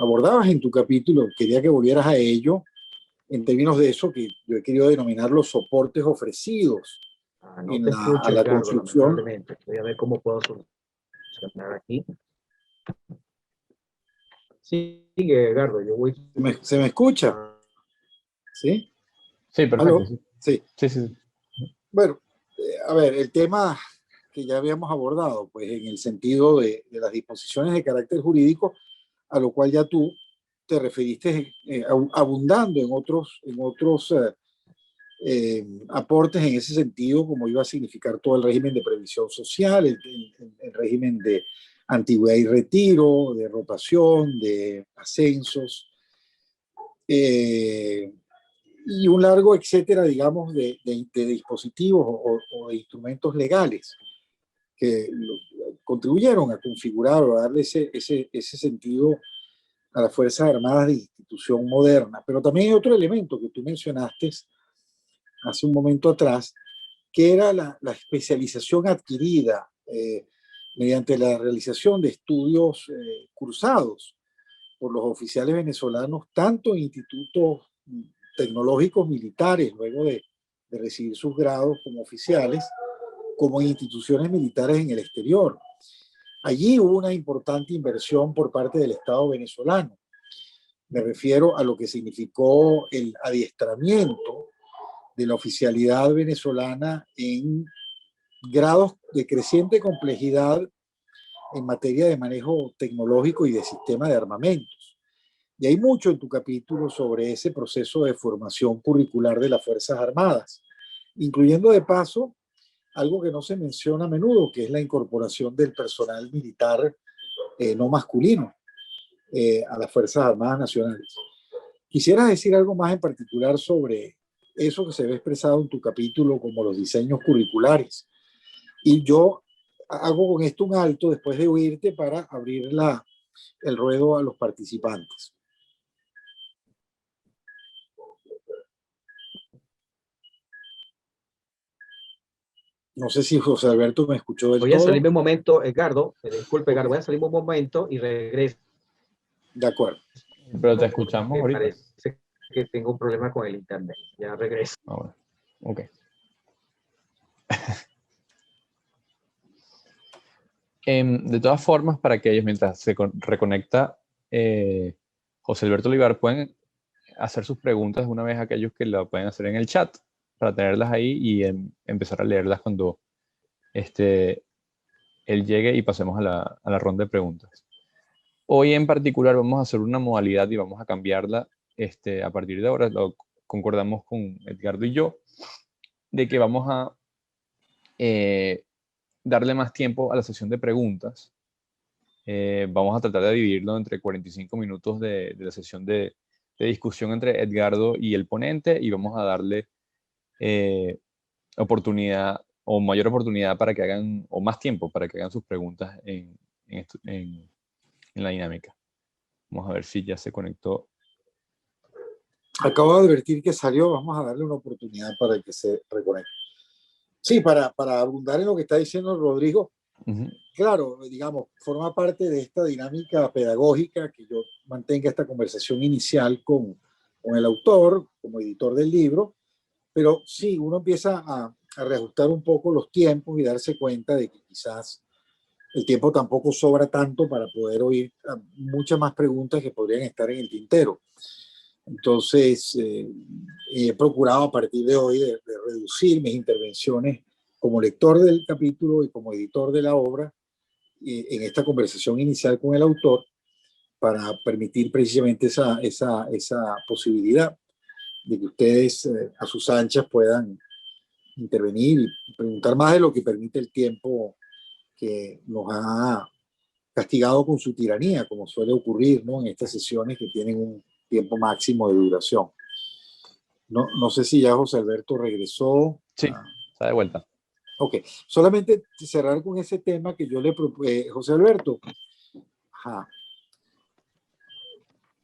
abordabas en tu capítulo. Quería que volvieras a ello en términos de eso que yo he querido denominar los soportes ofrecidos no te escucho, a la Edgardo, construcción. lamentablemente. Voy a ver cómo puedo solucionar aquí. Sigue, Edgardo, yo voy. ¿Se me escucha? ¿Sí? Sí, perfecto. Sí. Sí. Bueno, a ver, el tema que ya habíamos abordado, pues en el sentido de las disposiciones de carácter jurídico, a lo cual ya tú te referiste abundando en otros aportes en ese sentido, como iba a significar todo el régimen de previsión social, el régimen de antigüedad y retiro, de rotación, de ascensos, y un largo etcétera, digamos, de dispositivos o de instrumentos legales que contribuyeron a configurar o a darle ese sentido a las Fuerzas Armadas de institución moderna. Pero también hay otro elemento que tú mencionaste hace un momento atrás, que era la especialización adquirida mediante la realización de estudios cursados por los oficiales venezolanos, tanto en institutos tecnológicos militares, luego de recibir sus grados como oficiales, como en instituciones militares en el exterior. Allí hubo una importante inversión por parte del Estado venezolano. Me refiero a lo que significó el adiestramiento de la oficialidad venezolana en grados de creciente complejidad en materia de manejo tecnológico y de sistema de armamentos. Y hay mucho en tu capítulo sobre ese proceso de formación curricular de las Fuerzas Armadas, incluyendo de paso algo que no se menciona a menudo, que es la incorporación del personal militar no masculino a las Fuerzas Armadas Nacionales. ¿Quisieras decir algo más en particular sobre eso que se ve expresado en tu capítulo como los diseños curriculares? Y yo hago con esto un alto después de oírte para abrir el ruedo a los participantes. No sé si José Alberto me escuchó del todo. Voy a salirme un momento, Edgardo. Disculpe, Edgardo, voy a salirme un momento y regreso. De acuerdo. Pero te escuchamos Me ahorita. parece que tengo un problema con el internet. Ya regreso. Ahora. Ok. De todas formas, para aquellos, mientras se reconecta José Alberto Olivar, pueden hacer sus preguntas una vez aquellos que la pueden hacer en el chat, para tenerlas ahí y empezar a leerlas cuando él llegue y pasemos a la ronda de preguntas. Hoy en particular vamos a hacer una modalidad y vamos a cambiarla a partir de ahora. Lo concordamos con Edgardo y yo, de que vamos a darle más tiempo a la sesión de preguntas. Vamos a tratar de dividirlo entre 45 minutos de la sesión de discusión entre Edgardo y el ponente, y vamos a darle oportunidad o mayor oportunidad para que hagan, o más tiempo para que hagan sus preguntas en la dinámica. Vamos a ver si ya se conectó. Acabo de advertir que salió, vamos a darle una oportunidad para que se reconecte. Sí, para abundar en lo que está diciendo Rodrigo, claro, digamos, forma parte de esta dinámica pedagógica que yo mantenga esta conversación inicial con el autor, como editor del libro, pero sí, uno empieza a reajustar un poco los tiempos y darse cuenta de que quizás el tiempo tampoco sobra tanto para poder oír muchas más preguntas que podrían estar en el tintero. Entonces, he procurado a partir de hoy de reducir mis intervenciones como lector del capítulo y como editor de la obra en esta conversación inicial con el autor, para permitir precisamente esa posibilidad de que ustedes a sus anchas puedan intervenir y preguntar más de lo que permite el tiempo que nos ha castigado con su tiranía, como suele ocurrir, ¿no?, en estas sesiones que tienen un tiempo máximo de duración. No sé si ya José Alberto regresó. Sí, está de vuelta. Ok, solamente cerrar con ese tema que yo le propuse. José Alberto. Ajá.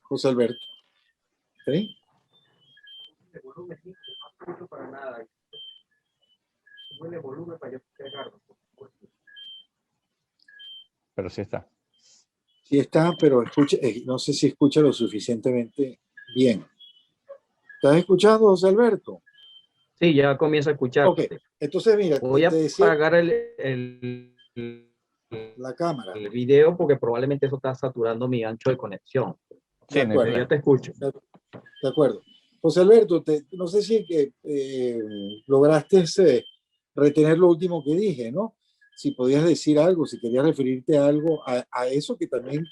José Alberto. ¿Sí? Pero sí está. Sí está, pero escucha, no sé si escucha lo suficientemente bien. ¿Estás escuchando, José Alberto? Sí, ya comienzo a escuchar. Ok, entonces mira, voy a apagar la cámara. El video, porque probablemente eso está saturando mi ancho de conexión. De acuerdo. Yo te escucho. De acuerdo. José Alberto, no sé si lograste retener lo último que dije, ¿no? Si podías decir algo, si querías referirte a algo, a eso que también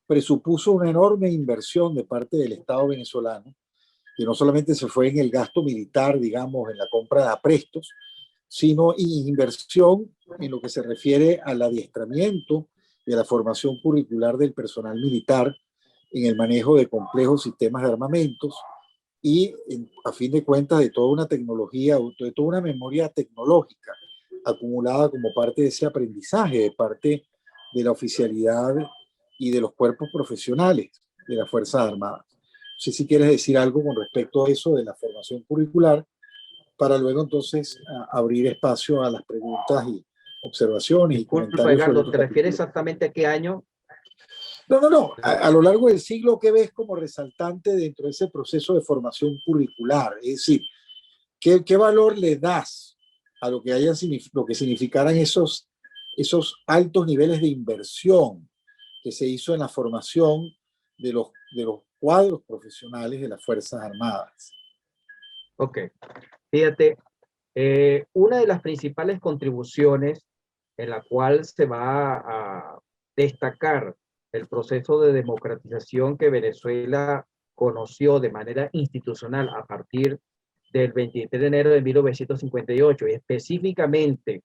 presupuso una enorme inversión de parte del Estado venezolano, que no solamente se fue en el gasto militar, digamos, en la compra de aprestos, sino inversión en lo que se refiere al adiestramiento y a la formación curricular del personal militar en el manejo de complejos sistemas de armamentos y, a fin de cuentas, de toda una tecnología, de toda una memoria tecnológica acumulada como parte de ese aprendizaje, de parte de la oficialidad y de los cuerpos profesionales de las Fuerzas Armadas. No sé si quieres decir algo con respecto a eso de la formación curricular, para luego entonces abrir espacio a las preguntas y observaciones. Disculpa, y comentarios. Edgardo, ¿te refieres exactamente a qué año? No. A lo largo del siglo, ¿qué ves como resaltante dentro de ese proceso de formación curricular? Es decir, ¿qué valor le das a lo que, lo que significaran esos altos niveles de inversión que se hizo en la formación de los cuadros profesionales de las Fuerzas Armadas? Ok, fíjate, una de las principales contribuciones en la cual se va a destacar el proceso de democratización que Venezuela conoció de manera institucional a partir del 23 de enero de 1958 y específicamente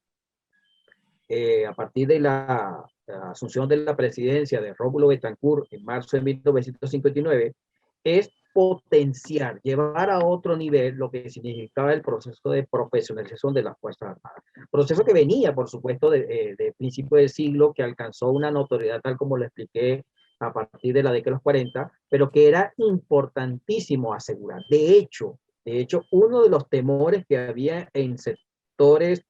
a partir de la asunción de la presidencia de Rómulo Betancourt en marzo de 1959, es potenciar, llevar a otro nivel lo que significaba el proceso de profesionalización de las Fuerzas Armadas. Proceso que venía, por supuesto, de principio del siglo, que alcanzó una notoriedad tal como lo expliqué a partir de la década de los 40, pero que era importantísimo asegurar. De hecho, uno de los temores que había en sectores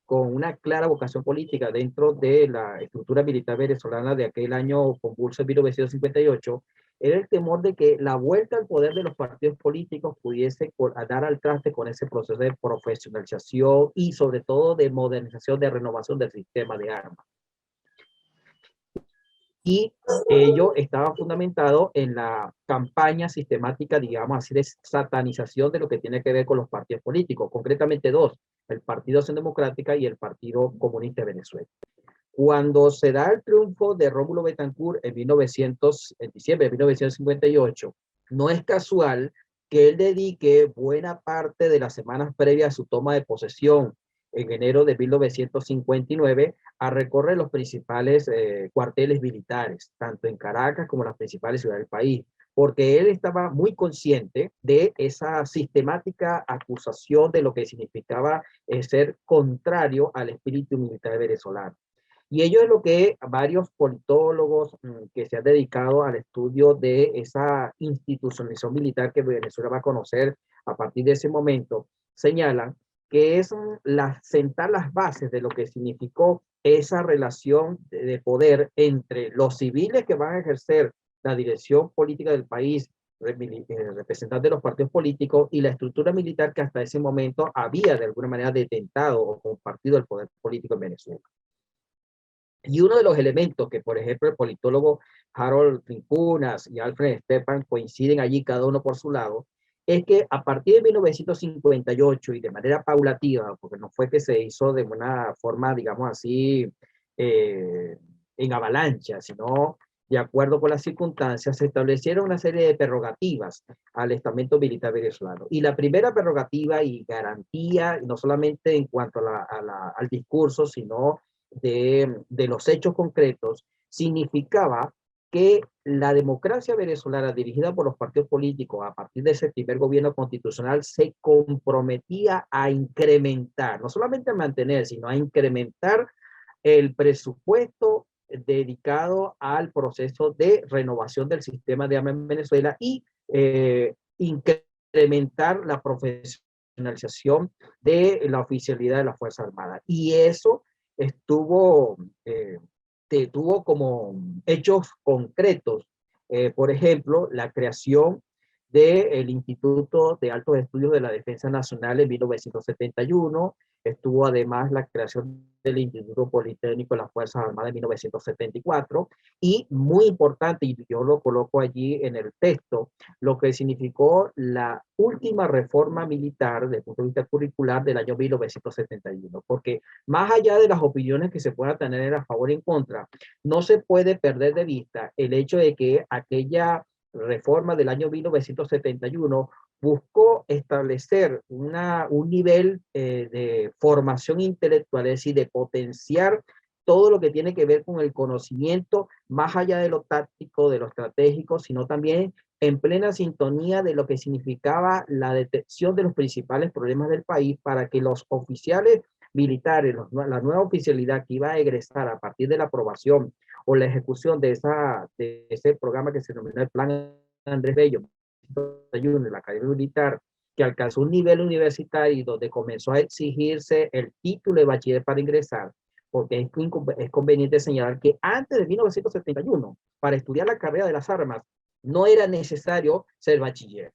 con una clara vocación política dentro de la estructura militar venezolana de aquel año convulso de 1958, era el temor de que la vuelta al poder de los partidos políticos pudiese dar al traste con ese proceso de profesionalización y sobre todo de modernización, de renovación del sistema de armas. Y ello estaba fundamentado en la campaña sistemática, digamos así, de satanización de lo que tiene que ver con los partidos políticos, concretamente dos, el Partido Acción Democrática y el Partido Comunista de Venezuela. Cuando se da el triunfo de Rómulo Betancourt en diciembre de 1958, no es casual que él dedique buena parte de las semanas previas a su toma de posesión en enero de 1959 a recorrer los principales cuarteles militares, tanto en Caracas como en las principales ciudades del país, porque él estaba muy consciente de esa sistemática acusación de lo que significaba ser contrario al espíritu militar venezolano. Y ello es lo que varios politólogos que se han dedicado al estudio de esa institucionalización militar que Venezuela va a conocer a partir de ese momento, señalan que es sentar las bases de lo que significó esa relación de poder entre los civiles que van a ejercer la dirección política del país, representantes de los partidos políticos, y la estructura militar que hasta ese momento había de alguna manera detentado o compartido el poder político en Venezuela. Y uno de los elementos que, por ejemplo, el politólogo Harold Trincunas y Alfred Stepan coinciden allí, cada uno por su lado, es que a partir de 1958 y de manera paulativa, porque no fue que se hizo de una forma, digamos así, en avalancha, sino de acuerdo con las circunstancias, se establecieron una serie de prerrogativas al estamento militar venezolano. Y la primera prerrogativa y garantía, no solamente en cuanto al discurso, sino de los hechos concretos, significaba que la democracia venezolana dirigida por los partidos políticos a partir de ese primer gobierno constitucional se comprometía a incrementar, no solamente a mantener, sino a incrementar el presupuesto dedicado al proceso de renovación del sistema de armas en Venezuela y incrementar la profesionalización de la oficialidad de las Fuerzas Armadas. Y eso tuvo como hechos concretos, por ejemplo, la creación del Instituto de Altos Estudios de la Defensa Nacional en 1971, estuvo además la creación del Instituto Politécnico de las Fuerzas Armadas en 1974, y muy importante, y yo lo coloco allí en el texto, lo que significó la última reforma militar desde el punto de vista curricular del año 1971, porque más allá de las opiniones que se puedan tener a favor y en contra, no se puede perder de vista el hecho de que aquella reforma del año 1971 buscó establecer un nivel de formación intelectual, es decir, de potenciar todo lo que tiene que ver con el conocimiento, más allá de lo táctico, de lo estratégico, sino también en plena sintonía de lo que significaba la detección de los principales problemas del país para que los oficiales militares, la nueva oficialidad que iba a egresar a partir de la aprobación o la ejecución de ese programa que se denominó el Plan Andrés Bello, en la Academia Militar, que alcanzó un nivel universitario y donde comenzó a exigirse el título de bachiller para ingresar, porque es conveniente señalar que antes de 1971, para estudiar la carrera de las armas, no era necesario ser bachiller,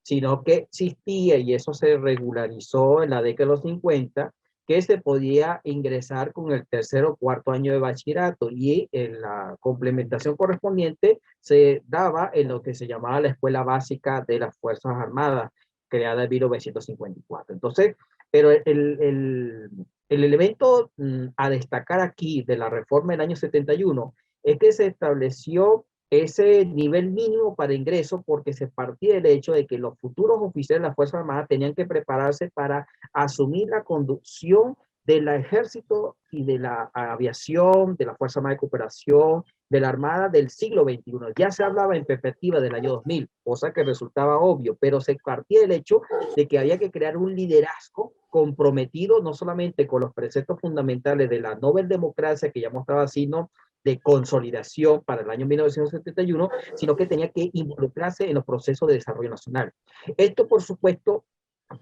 sino que existía, y eso se regularizó en la década de los 50, que se podía ingresar con el tercer o cuarto año de bachillerato, y en la complementación correspondiente se daba en lo que se llamaba la Escuela Básica de las Fuerzas Armadas, creada en 1954. Entonces, pero el elemento a destacar aquí de la reforma del año 71 es que se estableció ese nivel mínimo para ingreso, porque se partía del hecho de que los futuros oficiales de las Fuerzas Armadas tenían que prepararse para asumir la conducción del ejército y de la aviación, de la Fuerza Armada de Cooperación, de la Armada del siglo XXI. Ya se hablaba en perspectiva del año 2000, cosa que resultaba obvio, pero se partía del hecho de que había que crear un liderazgo comprometido no solamente con los preceptos fundamentales de la Nobel Democracia que ya mostraba, sino de consolidación para el año 1971, sino que tenía que involucrarse en los procesos de desarrollo nacional. Esto, por supuesto,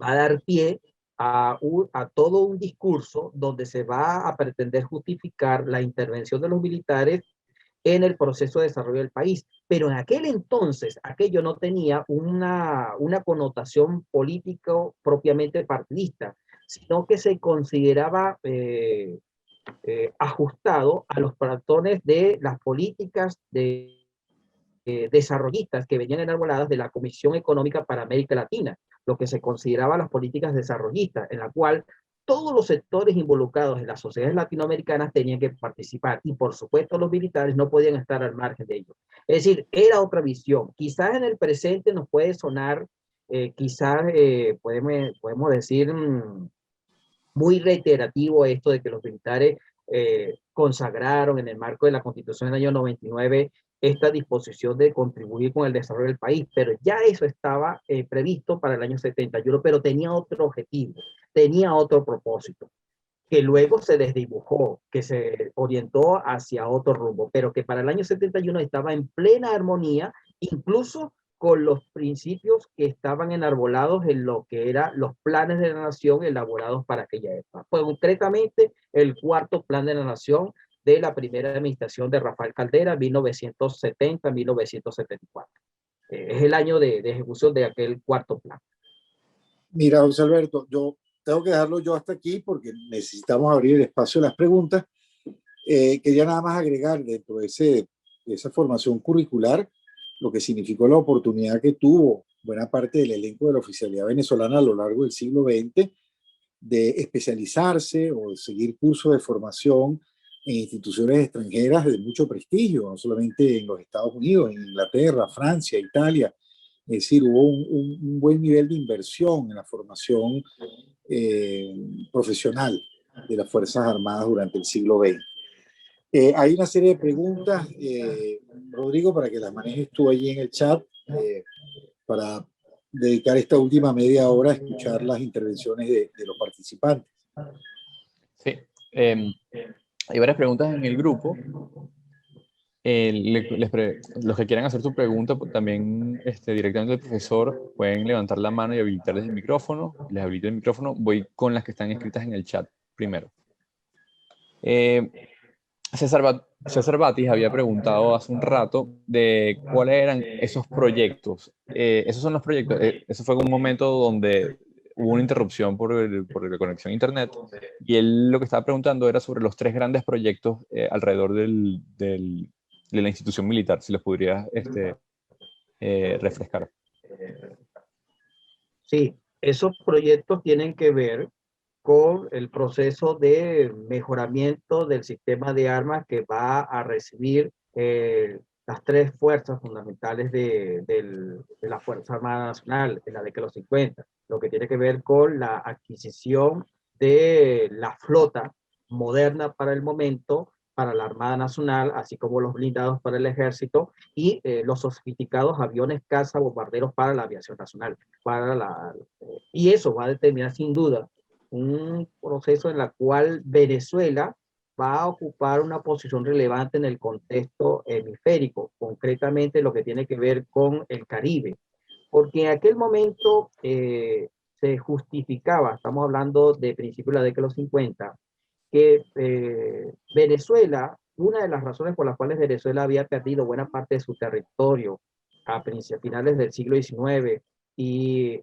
va a dar pie a todo un discurso donde se va a pretender justificar la intervención de los militares en el proceso de desarrollo del país. Pero en aquel entonces, aquello no tenía una connotación político propiamente partidista, sino que se consideraba ajustado a los patrones de las políticas desarrollistas que venían enarboladas de la Comisión Económica para América Latina, lo que se consideraba las políticas desarrollistas, en la cual todos los sectores involucrados en las sociedades latinoamericanas tenían que participar, y por supuesto los militares no podían estar al margen de ello. Es decir, era otra visión. Quizás en el presente nos puede sonar, podemos decir, muy reiterativo esto de que los militares consagraron en el marco de la Constitución del año 99 esta disposición de contribuir con el desarrollo del país, pero ya eso estaba previsto para el año 71, pero tenía otro objetivo, tenía otro propósito, que luego se desdibujó, que se orientó hacia otro rumbo, pero que para el año 71 estaba en plena armonía, incluso con los principios que estaban enarbolados en lo que eran los planes de la nación elaborados para aquella época. Pues, concretamente, el cuarto plan de la nación de la primera administración de Rafael Caldera, 1970-1974. Es el año de ejecución de aquel cuarto plan. Mira, José Alberto, yo tengo que dejarlo yo hasta aquí porque necesitamos abrir el espacio de las preguntas. Quería nada más agregar dentro de esa formación curricular lo que significó la oportunidad que tuvo buena parte del elenco de la oficialidad venezolana a lo largo del siglo XX de especializarse o seguir cursos de formación en instituciones extranjeras de mucho prestigio, no solamente en los Estados Unidos, en Inglaterra, Francia, Italia. Es decir, hubo un buen nivel de inversión en la formación profesional de las Fuerzas Armadas durante el siglo XX. Hay una serie de preguntas, Rodrigo, para que las manejes tú allí en el chat, para dedicar esta última media hora a escuchar las intervenciones de los participantes. Sí, hay varias preguntas en el grupo. Los que quieran hacer su pregunta, pues, también directamente al profesor, pueden levantar la mano y habilitarles el micrófono. Les habilito el micrófono. Voy con las que están escritas en el chat primero. César Batis había preguntado hace un rato de cuáles eran esos proyectos. Esos son los proyectos. Eso fue un momento donde hubo una interrupción por la conexión a internet, y él lo que estaba preguntando era sobre los 3 grandes proyectos alrededor de la institución militar, si los podrías refrescar. Sí, esos proyectos tienen que ver con el proceso de mejoramiento del sistema de armas que va a recibir las 3 fuerzas fundamentales de la Fuerza Armada Nacional en la década de los 50, lo que tiene que ver con la adquisición de la flota moderna para el momento, para la Armada Nacional, así como los blindados para el Ejército, y los sofisticados aviones caza bombarderos para la aviación nacional. Y eso va a determinar sin duda un proceso en el cual Venezuela va a ocupar una posición relevante en el contexto hemisférico, concretamente lo que tiene que ver con el Caribe, porque en aquel momento se justificaba, estamos hablando de principios de la década de los 50, que Venezuela, una de las razones por las cuales Venezuela había perdido buena parte de su territorio a finales del siglo XIX y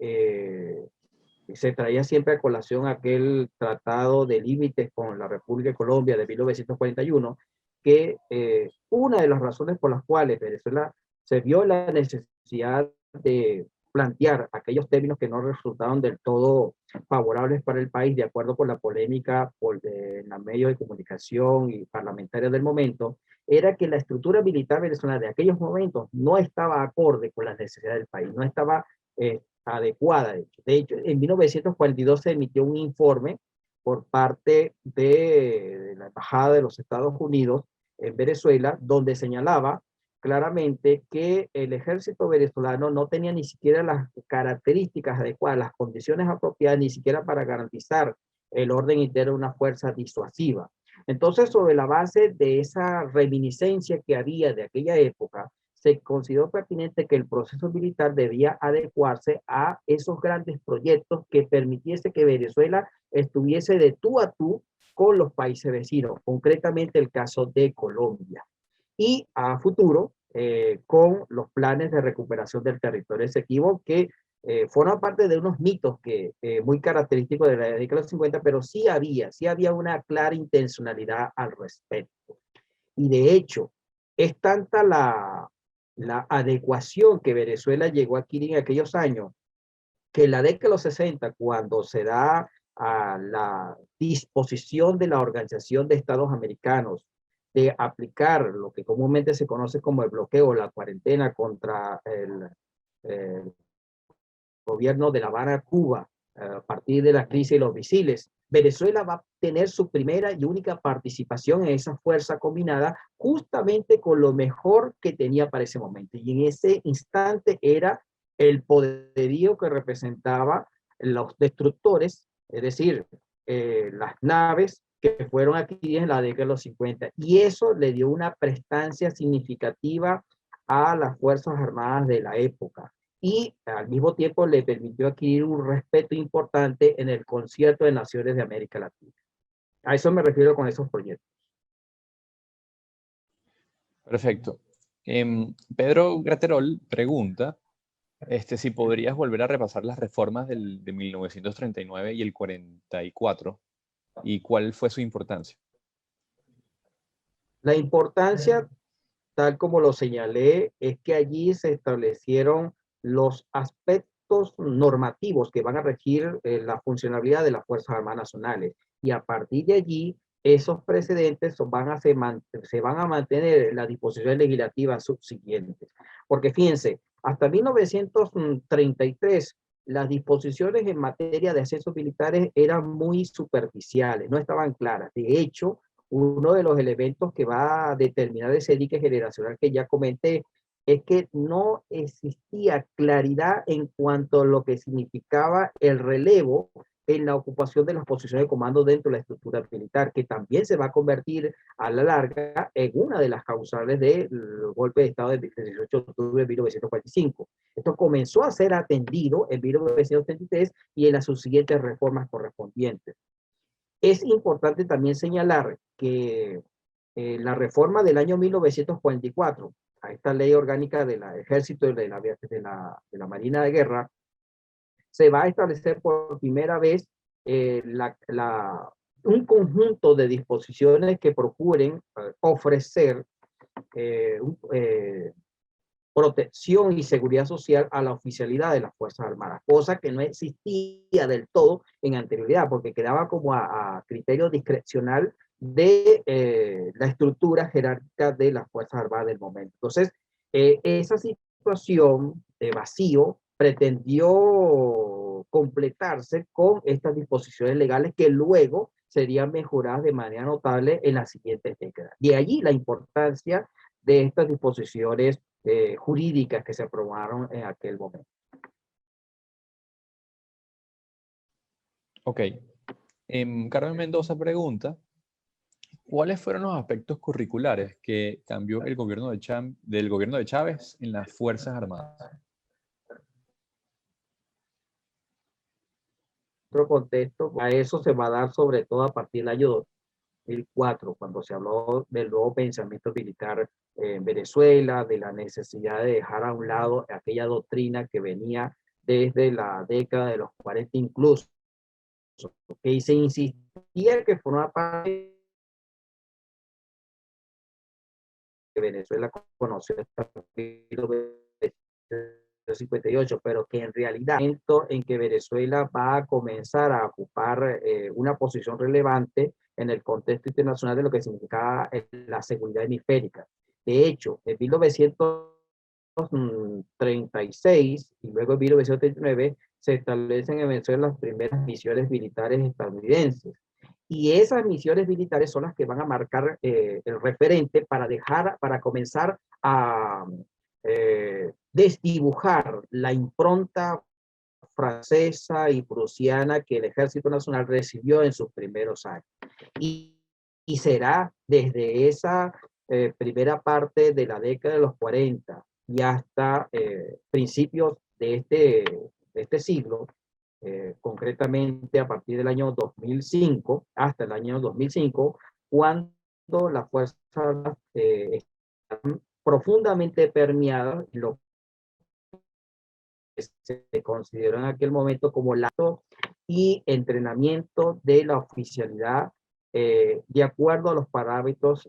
se traía siempre a colación aquel tratado de límites con la República de Colombia de 1941, que una de las razones por las cuales Venezuela se vio la necesidad de plantear aquellos términos que no resultaron del todo favorables para el país, de acuerdo con la polémica en los medios de comunicación y parlamentarios del momento, era que la estructura militar venezolana de aquellos momentos no estaba acorde con las necesidades del país, no estaba adecuada. De hecho, en 1942 se emitió un informe por parte de la Embajada de los Estados Unidos en Venezuela, donde señalaba claramente que el ejército venezolano no tenía ni siquiera las características adecuadas, las condiciones apropiadas, ni siquiera para garantizar el orden interno de una fuerza disuasiva. Entonces, sobre la base de esa reminiscencia que había de aquella época, se consideró pertinente que el proceso militar debía adecuarse a esos grandes proyectos que permitiese que Venezuela estuviese de tú a tú con los países vecinos, concretamente el caso de Colombia. Y a futuro, con los planes de recuperación del territorio Esequibo, que forman parte de unos mitos que muy característicos de la década de los 50, pero sí había una clara intencionalidad al respecto. Y de hecho, es tanta la adecuación que Venezuela llegó a adquirir en aquellos años, que en la década de los 60, cuando se da a la disposición de la Organización de Estados Americanos de aplicar lo que comúnmente se conoce como el bloqueo, la cuarentena contra el gobierno de La Habana, Cuba, a partir de la crisis de los misiles, Venezuela va a tener su primera y única participación en esa fuerza combinada, justamente con lo mejor que tenía para ese momento. Y en ese instante era el poderío que representaba los destructores, es decir, las naves que fueron adquiridas en la década de los 50. Y eso le dio una prestancia significativa a las Fuerzas Armadas de la época y al mismo tiempo le permitió adquirir un respeto importante en el concierto de naciones de América Latina. A eso me refiero con esos proyectos. Perfecto. Pedro Graterol pregunta si podrías volver a repasar las reformas de 1939 y el 44 y cuál fue su importancia. La importancia, tal como lo señalé, es que allí se establecieron los aspectos normativos que van a regir la funcionalidad de las Fuerzas Armadas Nacionales. Y a partir de allí, esos precedentes se van a mantener en las disposiciones legislativas subsiguientes. Porque fíjense, hasta 1933, las disposiciones en materia de ascensos militares eran muy superficiales, no estaban claras. De hecho, uno de los elementos que va a determinar ese dique generacional que ya comenté es que no existía claridad en cuanto a lo que significaba el relevo en la ocupación de las posiciones de comando dentro de la estructura militar, que también se va a convertir a la larga en una de las causales del golpe de Estado del 18 de octubre de 1945. Esto comenzó a ser atendido en 1933 y en las subsiguientes reformas correspondientes. Es importante también señalar que la reforma del año 1944, a esta ley orgánica del Ejército y de la Marina de Guerra, se va a establecer por primera vez un conjunto de disposiciones que procuren ofrecer protección y seguridad social a la oficialidad de las Fuerzas Armadas, cosa que no existía del todo en anterioridad, porque quedaba como a criterio discrecional de la estructura jerárquica de las Fuerzas Armadas del momento. Entonces, esa situación de vacío pretendió completarse con estas disposiciones legales que luego serían mejoradas de manera notable en las siguientes décadas. De allí la importancia de estas disposiciones jurídicas que se aprobaron en aquel momento. Ok. Carmen Mendoza pregunta, ¿cuáles fueron los aspectos curriculares que cambió el gobierno del gobierno de Chávez en las Fuerzas Armadas? Otro contexto, a eso se va a dar sobre todo a partir del año 2004, cuando se habló del nuevo pensamiento militar en Venezuela, de la necesidad de dejar a un lado aquella doctrina que venía desde la década de los 40 incluso, que se insistía que formaba parte de Venezuela conoció hasta 1958, pero que en realidad en que Venezuela va a comenzar a ocupar una posición relevante en el contexto internacional de lo que significaba la seguridad hemisférica. De hecho, en 1936 y luego en 1939 se establecen en Venezuela las primeras misiones militares estadounidenses. Y esas misiones militares son las que van a marcar el referente para comenzar a desdibujar la impronta francesa y prusiana que el Ejército Nacional recibió en sus primeros años. Y será desde esa primera parte de la década de los 40 y hasta principios de este siglo, concretamente a partir del año 2005 hasta el año 2005, cuando las fuerzas están profundamente permeadas, lo que se consideró en aquel momento como el acto y entrenamiento de la oficialidad de acuerdo a los parámetros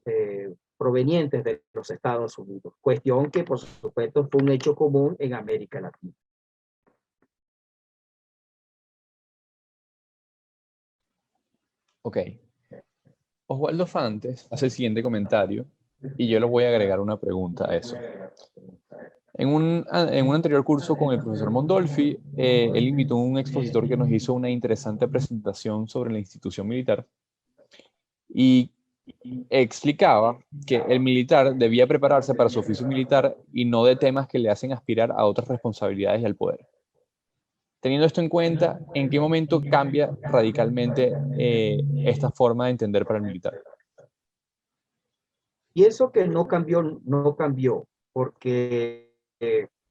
provenientes de los Estados Unidos, cuestión que por supuesto fue un hecho común en América Latina. Ok. Oswaldo Fantes hace el siguiente comentario y yo le voy a agregar una pregunta a eso. En un anterior curso con el profesor Mondolfi, él invitó a un expositor que nos hizo una interesante presentación sobre la institución militar y explicaba que el militar debía prepararse para su oficio militar y no de temas que le hacen aspirar a otras responsabilidades y al poder. Teniendo esto en cuenta, ¿en qué momento cambia radicalmente esta forma de entender para el militar? Pienso que no cambió, porque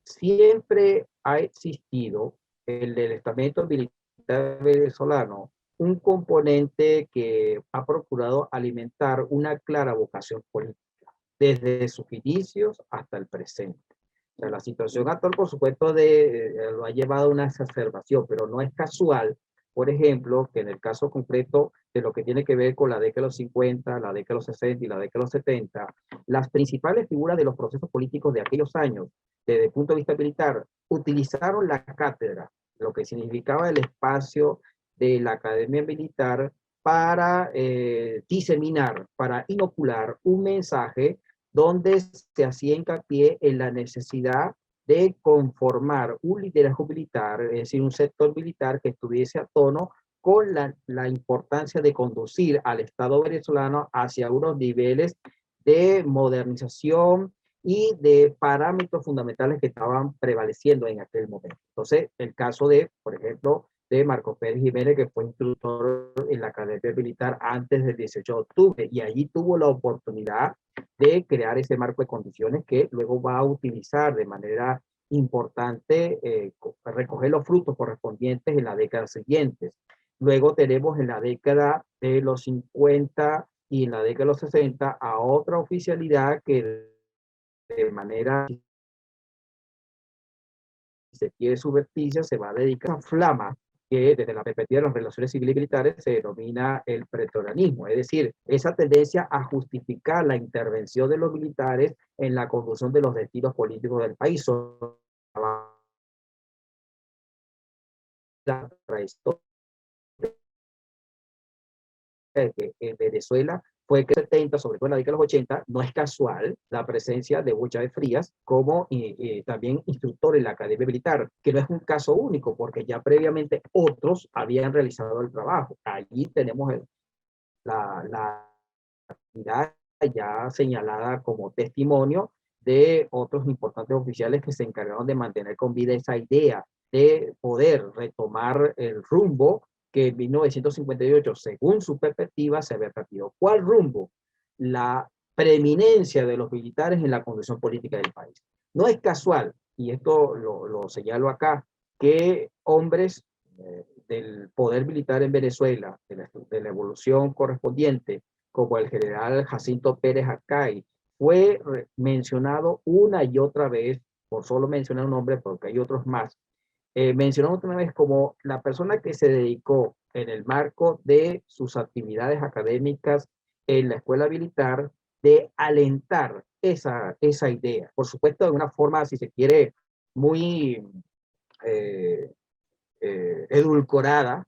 siempre ha existido en el estamento militar venezolano un componente que ha procurado alimentar una clara vocación política, desde sus inicios hasta el presente. O sea, la situación actual, por supuesto, lo ha llevado a una exacerbación, pero no es casual, por ejemplo, que en el caso concreto de lo que tiene que ver con la década de los 50, la década de los 60 y la década de los 70, las principales figuras de los procesos políticos de aquellos años, desde el punto de vista militar, utilizaron la cátedra, lo que significaba el espacio de la academia militar, para diseminar, para inocular un mensaje donde se hacía hincapié en la necesidad de conformar un liderazgo militar, es decir, un sector militar que estuviese a tono con la importancia de conducir al Estado venezolano hacia unos niveles de modernización y de parámetros fundamentales que estaban prevaleciendo en aquel momento. Entonces, el caso de, por ejemplo, de Marcos Pérez Jiménez, que fue instructor en la Academia Militar antes del 18 de octubre, y allí tuvo la oportunidad de crear ese marco de condiciones que luego va a utilizar de manera importante, recoger los frutos correspondientes en las décadas siguientes. Luego tenemos en la década de los 50 y en la década de los 60 a otra oficialidad que de manera, si se quiere, subverticia, se va a dedicar a flama que desde la perspectiva de las relaciones civiles y militares se denomina el pretorianismo, es decir, esa tendencia a justificar la intervención de los militares en la conducción de los destinos políticos del país. La historia en Venezuela fue que en 70, sobre todo en la década de los 80, no es casual la presencia de Hugo Chávez Frías como también instructor en la Academia Militar, que no es un caso único, porque ya previamente otros habían realizado el trabajo. Allí tenemos la actividad ya señalada como testimonio de otros importantes oficiales que se encargaron de mantener con vida esa idea de poder retomar el rumbo que en 1958, según su perspectiva, se había perdido. ¿Cuál rumbo? La preeminencia de los militares en la conducción política del país. No es casual, y esto lo señalo acá, que hombres del poder militar en Venezuela, de la evolución correspondiente, como el general Jacinto Pérez Acay, fue mencionado una y otra vez, por solo mencionar un nombre, porque hay otros más, mencionado otra vez como la persona que se dedicó en el marco de sus actividades académicas en la escuela militar de alentar esa idea. Por supuesto, de una forma, si se quiere, muy eh, edulcorada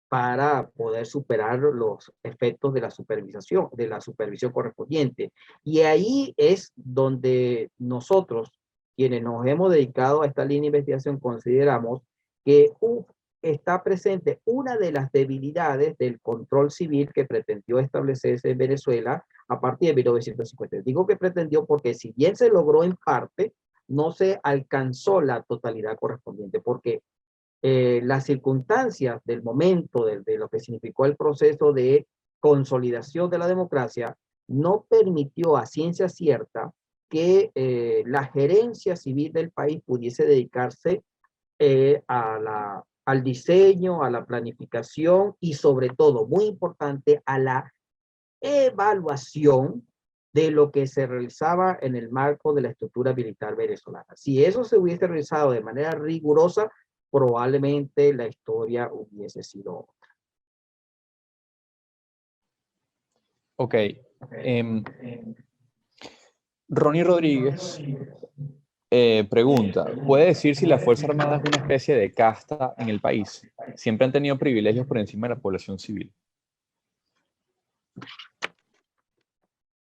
para poder superar los efectos de la supervisión correspondiente. Y ahí es donde nosotros, quienes nos hemos dedicado a esta línea de investigación, consideramos que está presente una de las debilidades del control civil que pretendió establecerse en Venezuela a partir de 1950. Digo que pretendió porque si bien se logró en parte, no se alcanzó la totalidad correspondiente, porque las circunstancias del momento, de lo que significó el proceso de consolidación de la democracia, no permitió a ciencia cierta que la gerencia civil del país pudiese dedicarse al diseño, a la planificación y sobre todo, muy importante, a la evaluación de lo que se realizaba en el marco de la estructura militar venezolana. Si eso se hubiese realizado de manera rigurosa, probablemente la historia hubiese sido otra. Ok. Ronnie Rodríguez pregunta, ¿puede decir si la Fuerza Armada es una especie de casta en el país? Siempre han tenido privilegios por encima de la población civil.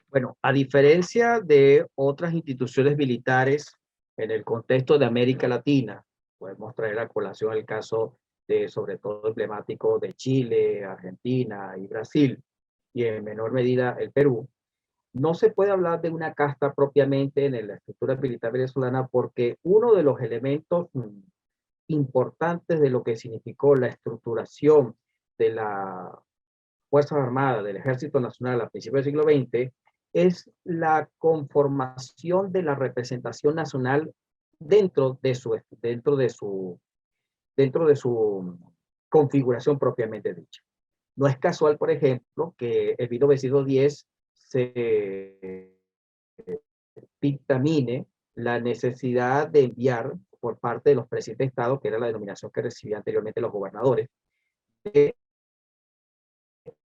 Bueno, a diferencia de otras instituciones militares en el contexto de América Latina, podemos traer a colación el caso de, sobre todo emblemático, de Chile, Argentina y Brasil, y en menor medida el Perú, no se puede hablar de una casta propiamente en la estructura militar venezolana porque uno de los elementos importantes de lo que significó la estructuración de la Fuerzas Armadas del Ejército Nacional a principios del siglo XX es la conformación de la representación nacional dentro de su configuración propiamente dicha. No es casual, por ejemplo, que en 1910 se dictamine la necesidad de enviar por parte de los presidentes de Estado, que era la denominación que recibían anteriormente los gobernadores, de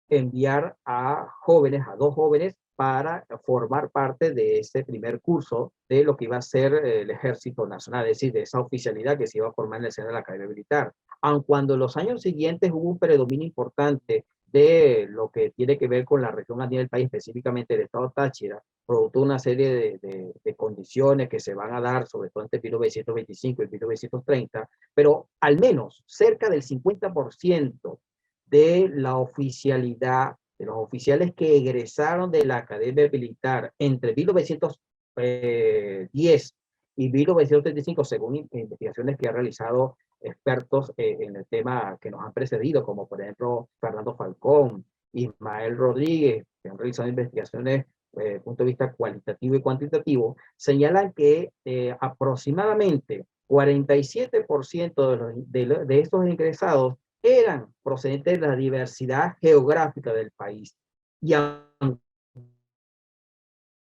enviar a jóvenes, a 2 jóvenes, para formar parte de ese primer curso de lo que iba a ser el Ejército Nacional, es decir, de esa oficialidad que se iba a formar en el seno de la Academia Militar. Aun cuando en los años siguientes hubo un predominio importante de lo que tiene que ver con la región andina del país, específicamente el estado Táchira, producto de una serie de condiciones que se van a dar, sobre todo entre 1925 y 1930, pero al menos cerca del 50% de la oficialidad, de los oficiales que egresaron de la Academia Militar entre 1910 y 1935, según investigaciones que han realizado expertos en el tema que nos han precedido, como por ejemplo Fernando Falcón, Ismael Rodríguez, que han realizado investigaciones desde el punto de vista cualitativo y cuantitativo, señalan que aproximadamente 47% de estos ingresados eran procedentes de la diversidad geográfica del país. Y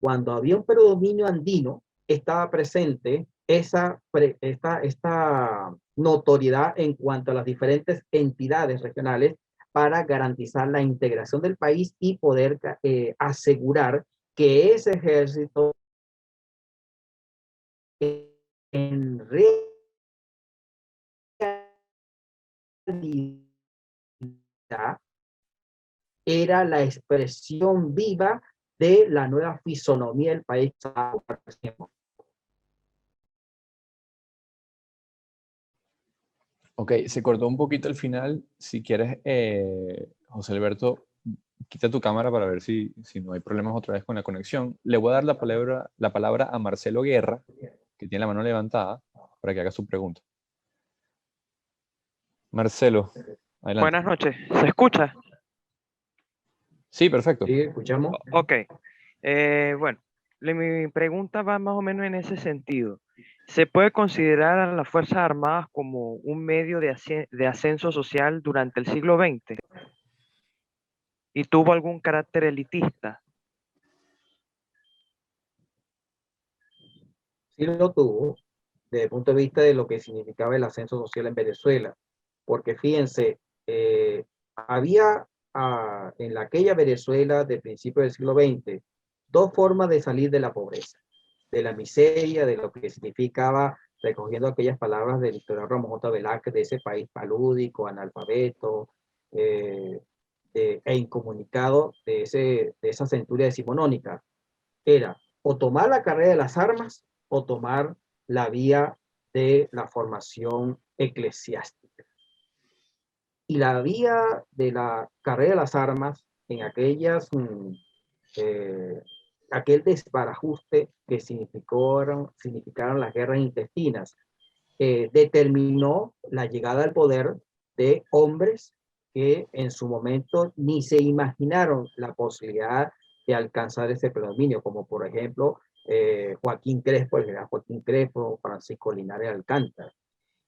cuando había un predominio andino, estaba presente esta notoriedad en cuanto a las diferentes entidades regionales para garantizar la integración del país y poder asegurar que ese ejército en realidad era la expresión viva de la nueva fisonomía del país. Ok, se cortó un poquito el final. Si quieres, José Alberto, quita tu cámara para ver si no hay problemas otra vez con la conexión. Le voy a dar la palabra a Marcelo Guerra, que tiene la mano levantada, para que haga su pregunta. Marcelo, adelante. Buenas noches, ¿se escucha? Sí, perfecto. Sí, escuchamos. Ok, bueno, mi pregunta va más o menos en ese sentido. ¿Se puede considerar a las Fuerzas Armadas como un medio de ascenso social durante el siglo XX? ¿Y tuvo algún carácter elitista? Sí lo tuvo, desde el punto de vista de lo que significaba el ascenso social en Venezuela, porque fíjense, había en aquella Venezuela de principios del siglo XX dos formas de salir de la pobreza, de la miseria, de lo que significaba, recogiendo aquellas palabras del historiador Ramón J. Velázquez, de ese país palúdico, analfabeto eh, e incomunicado, de esa centuria decimonónica. Era o tomar la carrera de las armas o tomar la vía de la formación eclesiástica. Y la vía de la carrera de las armas en aquel desbarajuste que significaron las guerras intestinas, determinó la llegada al poder de hombres que en su momento ni se imaginaron la posibilidad de alcanzar ese predominio, como por ejemplo Joaquín Crespo, el general Joaquín Crespo, Francisco Linares Alcántara.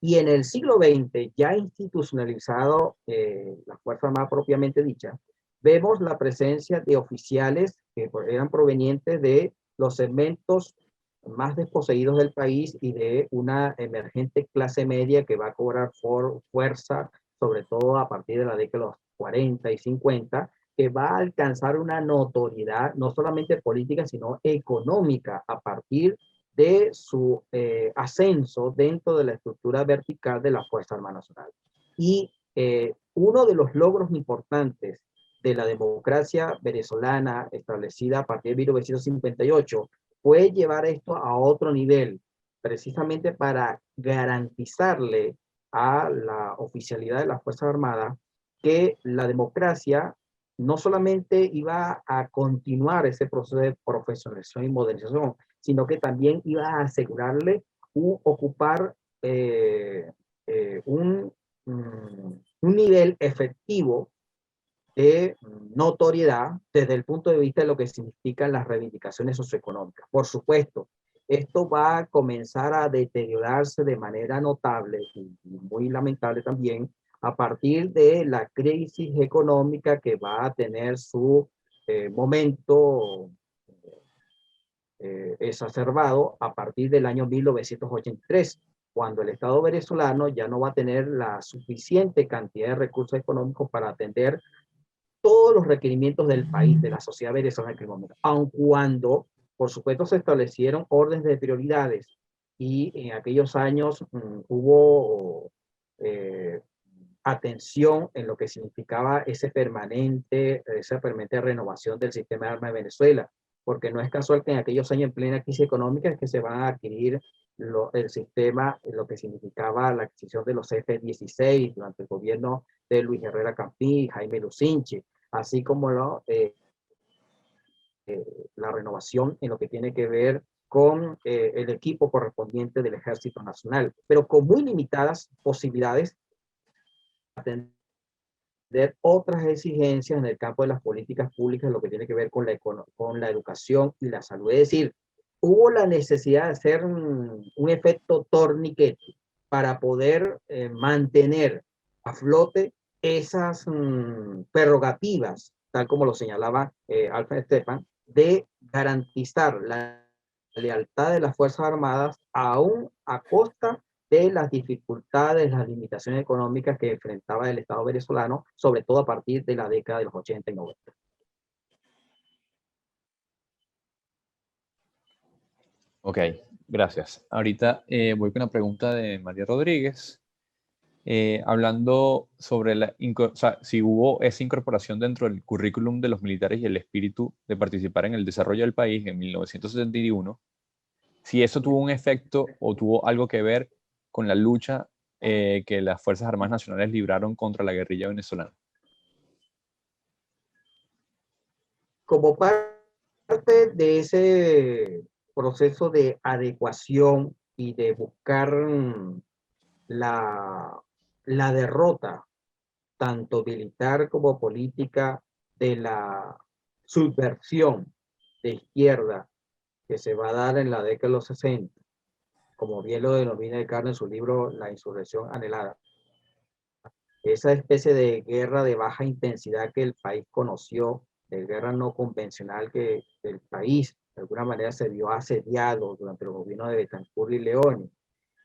Y en el siglo XX, ya institucionalizado la Fuerza Armada propiamente dicha, vemos la presencia de oficiales que eran provenientes de los segmentos más desposeídos del país y de una emergente clase media que va a cobrar fuerza, sobre todo a partir de la década de los 40 y 50, que va a alcanzar una notoriedad no solamente política, sino económica a partir de su ascenso dentro de la estructura vertical de la Fuerza Armada Nacional. Y uno de los logros importantes de la democracia venezolana establecida a partir de 1958 fue llevar esto a otro nivel, precisamente para garantizarle a la oficialidad de las Fuerzas Armadas que la democracia no solamente iba a continuar ese proceso de profesionalización y modernización, sino que también iba a asegurarle ocupar un nivel efectivo de notoriedad desde el punto de vista de lo que significan las reivindicaciones socioeconómicas. Por supuesto, esto va a comenzar a deteriorarse de manera notable y muy lamentable también a partir de la crisis económica que va a tener su momento exacerbado a partir del año 1983, cuando el Estado venezolano ya no va a tener la suficiente cantidad de recursos económicos para atender todos los requerimientos del país, de la sociedad venezolana en aquel momento, aun cuando, por supuesto, se establecieron órdenes de prioridades y en aquellos años hubo atención en lo que significaba esa permanente renovación del sistema de armas de Venezuela, porque no es casual que en aquellos años en plena crisis económica es que se van a adquirir el sistema, lo que significaba la adquisición de los F-16 durante el gobierno de Luis Herrera Campí, Jaime Lucinchi, así como la renovación en lo que tiene que ver con el equipo correspondiente del Ejército Nacional, pero con muy limitadas posibilidades de atender otras exigencias en el campo de las políticas públicas, lo que tiene que ver con la educación y la salud. Es decir, hubo la necesidad de hacer un efecto torniquete para poder mantener a flote esas prerrogativas, tal como lo señalaba Alfred Stefan, de garantizar la lealtad de las Fuerzas Armadas aún a costa de las dificultades, las limitaciones económicas que enfrentaba el Estado venezolano, sobre todo a partir de la década de los 80 y 90. Ok, gracias. Ahorita voy con una pregunta de María Rodríguez, hablando sobre o sea, si hubo esa incorporación dentro del currículum de los militares y el espíritu de participar en el desarrollo del país en 1971, si eso tuvo un efecto o tuvo algo que ver con la lucha que las Fuerzas Armadas Nacionales libraron contra la guerrilla venezolana. Como parte de ese proceso de adecuación y de buscar la, la derrota, tanto militar como política, de la subversión de izquierda que se va a dar en la década de los 60, como bien lo denomina Carne en su libro La insurrección anhelada. esa especie de guerra de baja intensidad que el país conoció, de guerra no convencional que el país de alguna manera se vio asediado durante el gobierno de Betancur y León,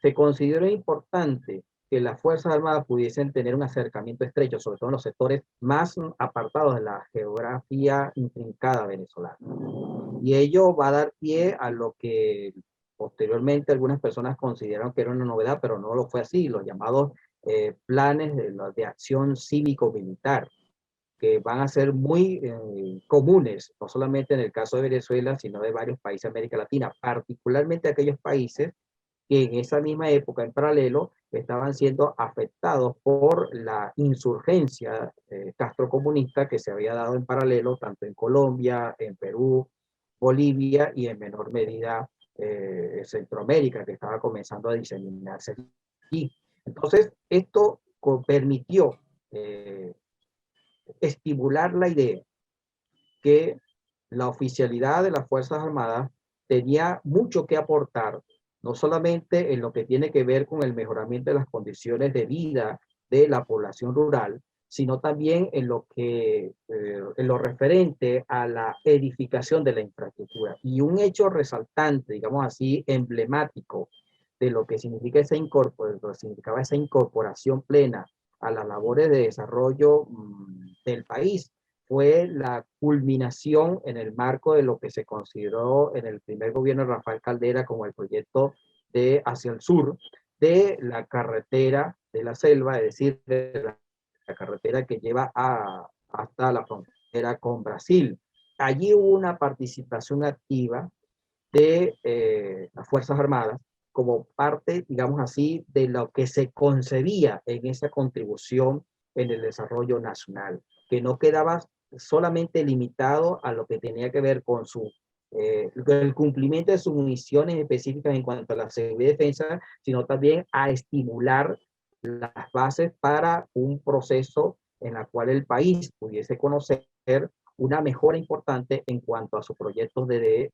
se consideró importante que las Fuerzas Armadas pudiesen tener un acercamiento estrecho, sobre todo en los sectores más apartados de la geografía intrincada venezolana. Y ello va a dar pie a lo que posteriormente algunas personas consideraron que era una novedad, pero no lo fue así, los llamados planes de acción cívico-militar, que van a ser muy comunes, no solamente en el caso de Venezuela, sino de varios países de América Latina, particularmente aquellos países que en esa misma época, en paralelo, estaban siendo afectados por la insurgencia castrocomunista que se había dado en paralelo tanto en Colombia, en Perú, Bolivia y en menor medida Centroamérica, que estaba comenzando a diseminarse aquí. Entonces, esto permitió estimular la idea que la oficialidad de las Fuerzas Armadas tenía mucho que aportar, no solamente en lo que tiene que ver con el mejoramiento de las condiciones de vida de la población rural, sino también en en lo referente a la edificación de la infraestructura. Y un hecho resaltante, digamos así, emblemático de lo que significa significaba esa incorporación plena a las labores de desarrollo del país, fue la culminación en el marco de lo que se consideró en el primer gobierno de Rafael Caldera como el proyecto de hacia el sur de la carretera de la selva, es decir, de la carretera que lleva hasta la frontera con Brasil. Allí hubo una participación activa de las Fuerzas Armadas como parte, digamos así, de lo que se concebía en esa contribución en el desarrollo nacional, que no quedaba solamente limitado a lo que tenía que ver con el cumplimiento de sus misiones específicas en cuanto a la seguridad y defensa, sino también a estimular las bases para un proceso en la cual el país pudiese conocer una mejora importante en cuanto a sus proyectos de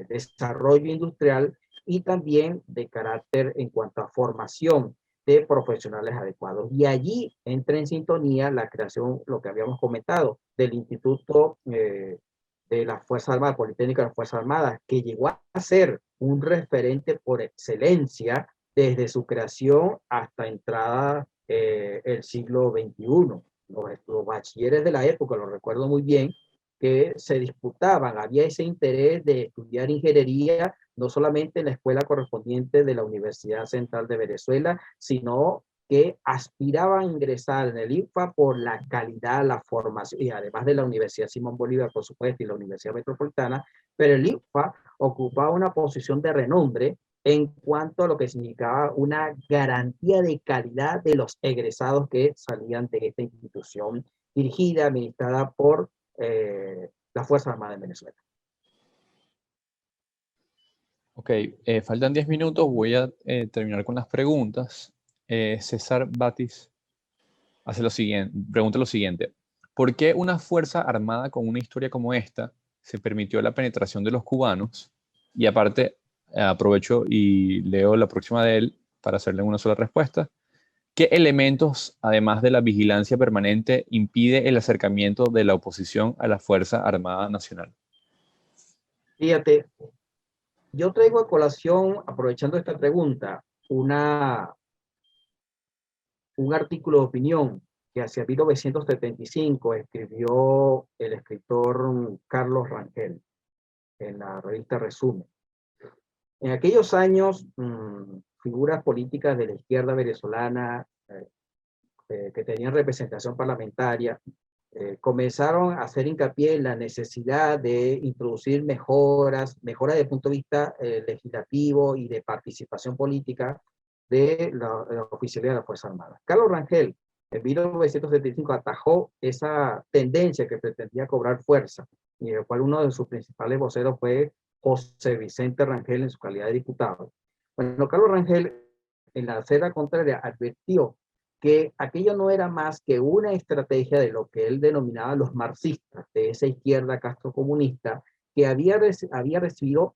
desarrollo industrial y también de carácter en cuanto a formación de profesionales adecuados. Y allí entra en sintonía la creación, lo que habíamos comentado, del Instituto de las Fuerzas Armadas, Politécnico de las Fuerzas Armadas, que llegó a ser un referente por excelencia desde su creación hasta entrada el siglo XXI. Los bachilleres de la época, lo recuerdo muy bien, que se disputaban, había ese interés de estudiar ingeniería, no solamente en la escuela correspondiente de la Universidad Central de Venezuela, sino que aspiraban a ingresar en el INFA por la calidad, la formación, y además de la Universidad Simón Bolívar, por supuesto, y la Universidad Metropolitana, pero el INFA ocupaba una posición de renombre en cuanto a lo que significaba una garantía de calidad de los egresados que salían de esta institución dirigida, administrada por la Fuerza Armada de Venezuela. Ok, faltan 10 minutos, voy a terminar con las preguntas. César Batis hace pregunta lo siguiente. ¿Por qué una fuerza armada con una historia como esta se permitió la penetración de los cubanos? Y aparte, aprovecho y leo la próxima de él para hacerle una sola respuesta. ¿Qué elementos, además de la vigilancia permanente, impide el acercamiento de la oposición a la Fuerza Armada Nacional? Fíjate, yo traigo a colación, aprovechando esta pregunta, un artículo de opinión que hacia 1975 escribió el escritor Carlos Rangel en la revista Resumen. En aquellos años, figuras políticas de la izquierda venezolana que tenían representación parlamentaria comenzaron a hacer hincapié en la necesidad de introducir mejoras desde el punto de vista legislativo y de participación política de la oficialidad de las Fuerzas Armadas. Carlos Rangel, en 1975, atajó esa tendencia que pretendía cobrar fuerza, y el cual uno de sus principales voceros fue José Vicente Rangel en su calidad de diputado. Bueno, Carlos Rangel, en la acera contraria, advirtió que aquello no era más que una estrategia de lo que él denominaba los marxistas, de esa izquierda castrocomunista, que había recibido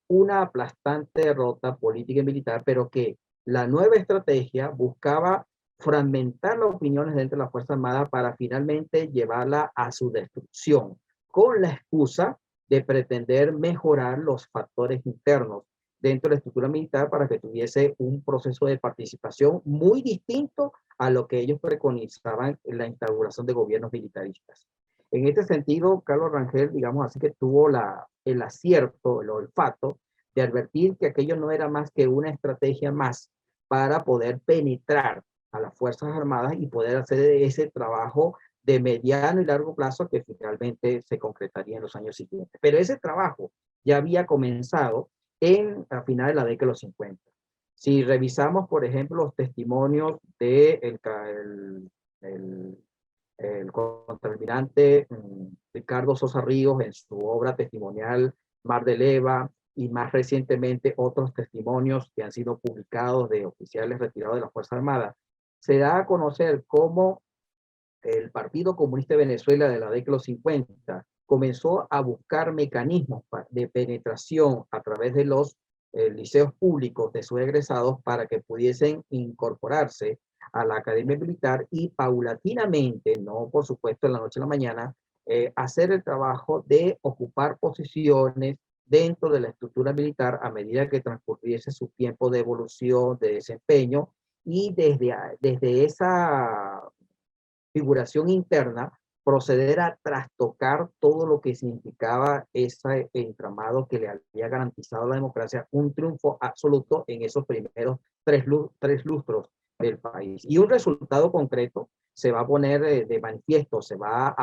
una aplastante derrota política y militar, pero que la nueva estrategia buscaba fragmentar las opiniones dentro de la Fuerza Armada para finalmente llevarla a su destrucción, con la excusa de pretender mejorar los factores internos dentro de la estructura militar para que tuviese un proceso de participación muy distinto a lo que ellos preconizaban en la instauración de gobiernos militaristas. En este sentido, Carlos Rangel, digamos así, que tuvo el acierto, el olfato, de advertir que aquello no era más que una estrategia más para poder penetrar a las Fuerzas Armadas y poder hacer ese trabajo de mediano y largo plazo que finalmente se concretaría en los años siguientes. Pero ese trabajo ya había comenzado a finales de la década de los 50. Si revisamos, por ejemplo, los testimonios de el contraalmirante Ricardo Sosa Ríos en su obra testimonial Mar de Leva, y más recientemente otros testimonios que han sido publicados de oficiales retirados de la Fuerza Armada, se da a conocer cómo el Partido Comunista de Venezuela de la década de los 50 comenzó a buscar mecanismos de penetración a través de los liceos públicos de sus egresados para que pudiesen incorporarse a la academia militar y paulatinamente, no por supuesto en la noche a la mañana, hacer el trabajo de ocupar posiciones dentro de la estructura militar a medida que transcurriese su tiempo de evolución, de desempeño, y desde esa figuración interna proceder a trastocar todo lo que significaba ese entramado que le había garantizado a la democracia un triunfo absoluto en esos primeros tres lustros del país. Y un resultado concreto se va a poner de manifiesto, va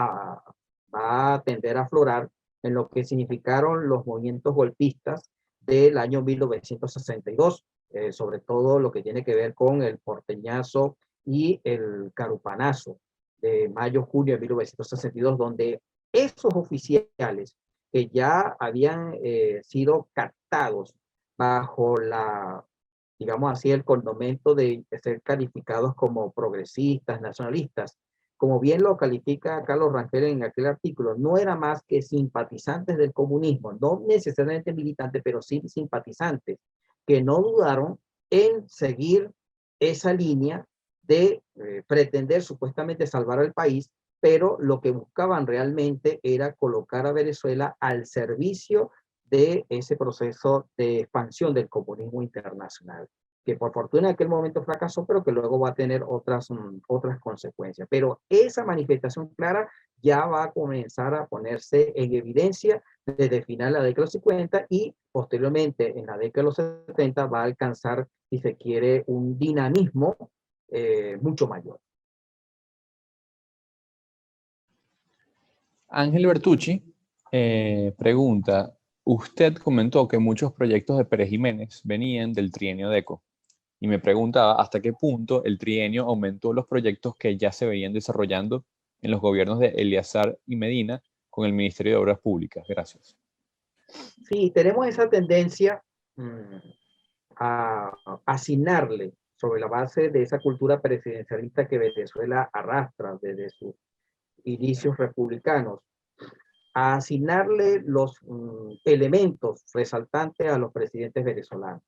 a tender a aflorar en lo que significaron los movimientos golpistas del año 1962, sobre todo lo que tiene que ver con el porteñazo y el carupanazo de mayo-junio de 1962, donde esos oficiales que ya habían sido captados bajo digamos así, el condomento de ser calificados como progresistas, nacionalistas, como bien lo califica Carlos Rangel en aquel artículo, no era más que simpatizantes del comunismo, no necesariamente militantes, pero sí simpatizantes, que no dudaron en seguir esa línea de pretender supuestamente salvar al país, pero lo que buscaban realmente era colocar a Venezuela al servicio de ese proceso de expansión del comunismo internacional, que por fortuna en aquel momento fracasó, pero que luego va a tener otras consecuencias. Pero esa manifestación clara ya va a comenzar a ponerse en evidencia desde final de la década de los 50 y posteriormente en la década de los 70 va a alcanzar, si se quiere, un dinamismo mucho mayor. Ángel Bertucci pregunta, usted comentó que muchos proyectos de Pérez Jiménez venían del trienio DECO y me preguntaba hasta qué punto el trienio aumentó los proyectos que ya se venían desarrollando en los gobiernos de Eleazar y Medina con el Ministerio de Obras Públicas. Gracias. Sí, tenemos esa tendencia a asignarle sobre la base de esa cultura presidencialista que Venezuela arrastra desde sus inicios republicanos, a asignarle los elementos resaltantes a los presidentes venezolanos.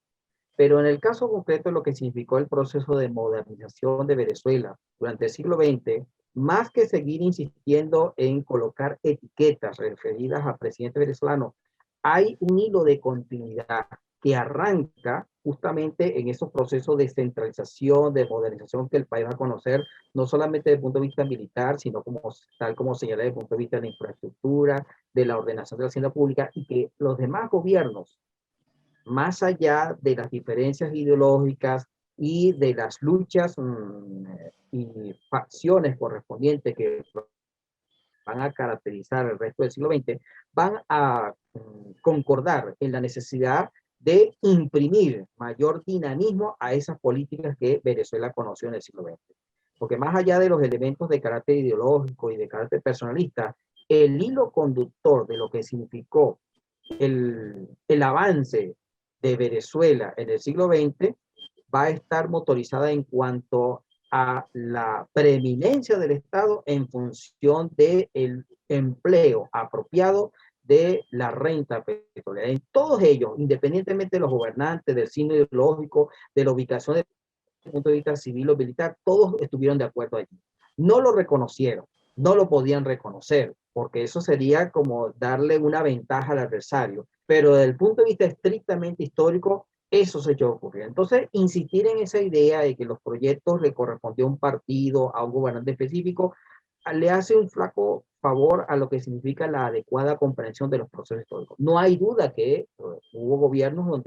Pero en el caso concreto, lo que significó el proceso de modernización de Venezuela durante el siglo XX, más que seguir insistiendo en colocar etiquetas referidas a presidente venezolano, hay un hilo de continuidad que arranca justamente en esos procesos de centralización, de modernización que el país va a conocer, no solamente desde el punto de vista militar, sino tal como señalé, desde el punto de vista de la infraestructura, de la ordenación de la hacienda pública, y que los demás gobiernos, más allá de las diferencias ideológicas y de las luchas y facciones correspondientes que van a caracterizar el resto del siglo XX, van a concordar en la necesidad de imprimir mayor dinamismo a esas políticas que Venezuela conoció en el siglo XX. Porque más allá de los elementos de carácter ideológico y de carácter personalista, el hilo conductor de lo que significó el avance de Venezuela en el siglo XX va a estar motorizada en cuanto a la preeminencia del Estado en función del empleo apropiado de la renta petrolera. En todos ellos, independientemente de los gobernantes, del signo ideológico, de la ubicación el punto de vista civil o militar, todos estuvieron de acuerdo allí. No lo reconocieron, no lo podían reconocer, porque eso sería como darle una ventaja al adversario, pero desde el punto de vista estrictamente histórico, eso se echó a ocurrir. Entonces, insistir en esa idea de que los proyectos le correspondía a un partido, a un gobernante específico, le hace un flaco favor a lo que significa la adecuada comprensión de los procesos históricos. No hay duda que hubo gobiernos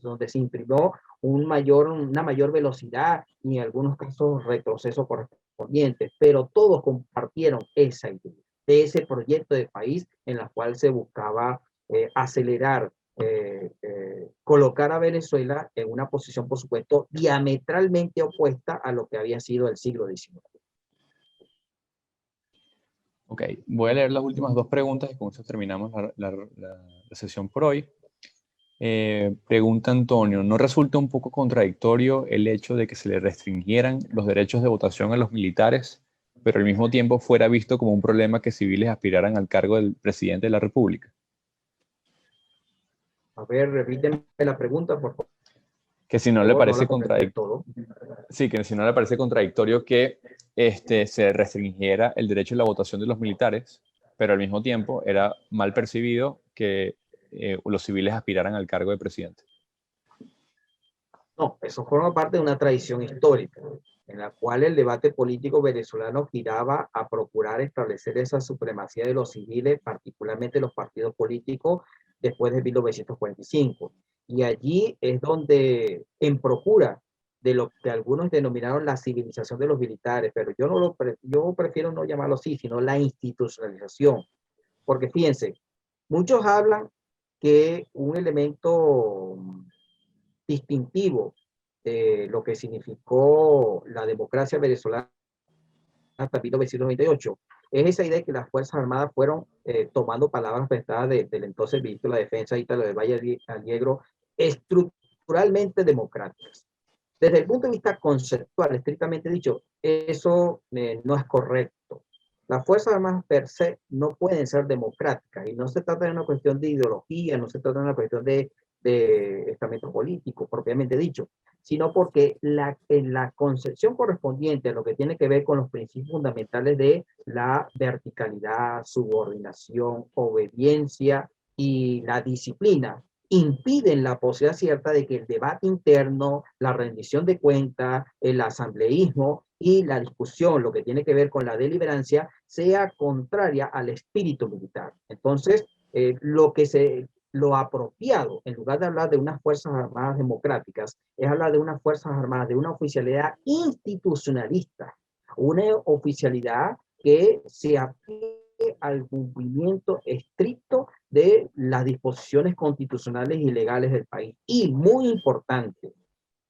donde se imprimió una mayor velocidad y en algunos casos retroceso correspondientes, pero todos compartieron esa idea de ese proyecto de país en el cual se buscaba acelerar, colocar a Venezuela en una posición, por supuesto, diametralmente opuesta a lo que había sido el siglo XIX. Ok, voy a leer las últimas dos preguntas y con eso terminamos la sesión por hoy. Pregunta Antonio, ¿no resulta un poco contradictorio el hecho de que se le restringieran los derechos de votación a los militares, pero al mismo tiempo fuera visto como un problema que civiles aspiraran al cargo del presidente de la República? A ver, repíteme la pregunta, por favor. Que si no le No parece la comprendí del todo. Sí, que si no le parece contradictorio que se restringiera el derecho a la votación de los militares, pero al mismo tiempo era mal percibido que los civiles aspiraran al cargo de presidente. No, eso forma parte de una tradición histórica, en la cual el debate político venezolano giraba a procurar establecer esa supremacía de los civiles, particularmente los partidos políticos, después de 1945. Y allí es donde, en procura de lo que algunos denominaron la civilización de los militares, pero yo prefiero no llamarlo así, sino la institucionalización. Porque fíjense, muchos hablan que un elemento distintivo de lo que significó la democracia venezolana hasta 1998, es esa idea de que las Fuerzas Armadas fueron tomando palabras prestadas del entonces ministro de la Defensa, Ítalo de Valle Allegro, estructuralmente democráticas. Desde el punto de vista conceptual, estrictamente dicho, eso no es correcto. Las Fuerzas Armadas per se no pueden ser democráticas y no se trata de una cuestión de ideología, no se trata de una cuestión de estamento político, propiamente dicho, sino porque en la concepción correspondiente a lo que tiene que ver con los principios fundamentales de la verticalidad, subordinación, obediencia y la disciplina, impiden la posibilidad cierta de que el debate interno, la rendición de cuentas, el asambleísmo y la discusión, lo que tiene que ver con la deliberancia, sea contraria al espíritu militar. Entonces, lo apropiado, en lugar de hablar de unas Fuerzas Armadas democráticas, es hablar de unas Fuerzas Armadas, de una oficialidad institucionalista, una oficialidad que se aplique al cumplimiento estricto de las disposiciones constitucionales y legales del país. Y muy importante,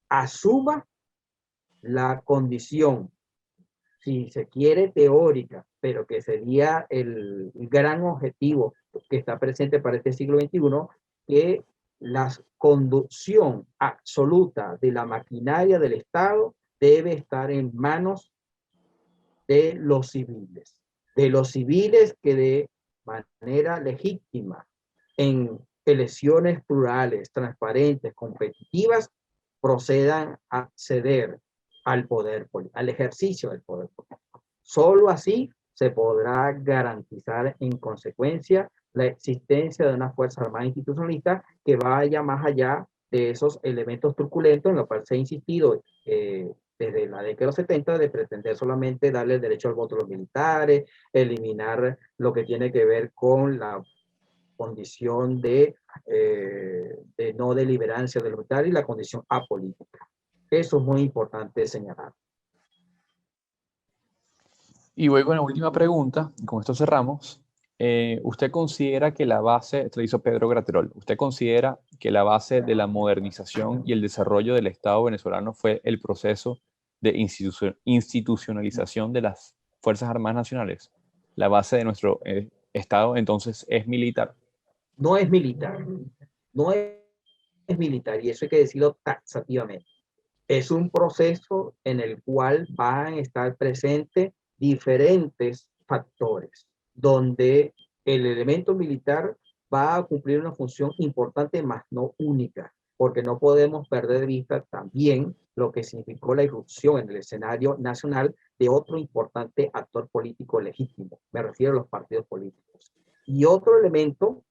asuma la condición, si se quiere, teórica, pero que sería el gran objetivo que está presente para este siglo XXI, que la conducción absoluta de la maquinaria del Estado debe estar en manos de los civiles que de manera legítima, en elecciones plurales, transparentes, competitivas, procedan a ceder al poder, al ejercicio del poder político. Solo así se podrá garantizar en consecuencia la existencia de una Fuerza Armada institucionalista que vaya más allá de esos elementos truculentos en los cuales se ha insistido desde la década de los 70 de pretender solamente darle el derecho al voto a los militares, eliminar lo que tiene que ver con la condición de no deliberancia del militar y la condición apolítica. Eso es muy importante señalar. Y voy con la última pregunta, y con esto cerramos. ¿Usted considera que la base, esto lo hizo Pedro Graterol, ¿usted considera que la base de la modernización y el desarrollo del Estado venezolano fue el proceso de institucionalización de las Fuerzas Armadas Nacionales? La base de nuestro Estado entonces es militar. No es militar, no es militar, y eso hay que decirlo taxativamente. Es un proceso en el cual van a estar presentes diferentes factores, donde el elemento militar va a cumplir una función importante, más no única. porque no podemos perder de vista también lo que significó la irrupción en el escenario nacional de otro importante actor político legítimo. Me refiero a los partidos políticos. Y otro elemento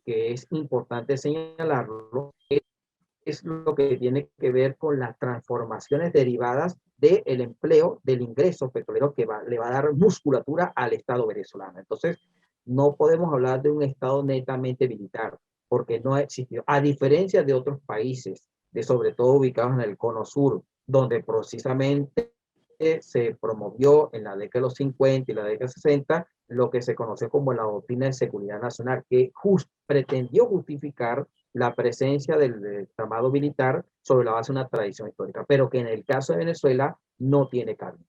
que es importante señalarlo es lo que tiene que ver con las transformaciones derivadas del empleo, del ingreso petrolero que le va a dar musculatura al Estado venezolano. Entonces, no podemos hablar de un Estado netamente militar, porque no ha existido, a diferencia de otros países, de sobre todo ubicados en el cono sur, donde precisamente se promovió en la década de los 50 y la década de 60 lo que se conoce como la doctrina de seguridad nacional, que pretendió justificar la presencia del llamado militar sobre la base de una tradición histórica, pero que en el caso de Venezuela no tiene cabida.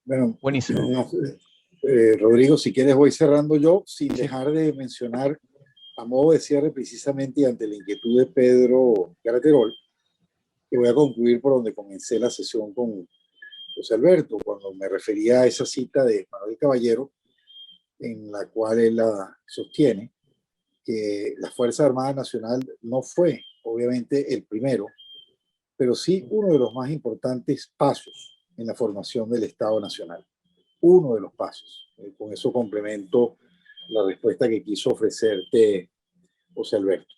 Bueno, Buenísimo. Rodrigo, si quieres voy cerrando yo, sin dejar de mencionar, a modo de cierre precisamente y ante la inquietud de Pedro Garaterol, que voy a concluir por donde comencé la sesión con José Alberto, cuando me refería a esa cita de Manuel Caballero, en la cual él sostiene que la Fuerza Armada Nacional no fue, obviamente, el primero, pero sí uno de los más importantes pasos en la formación del Estado Nacional. Uno de los pasos. Con eso complemento la respuesta que quiso ofrecerte José Alberto.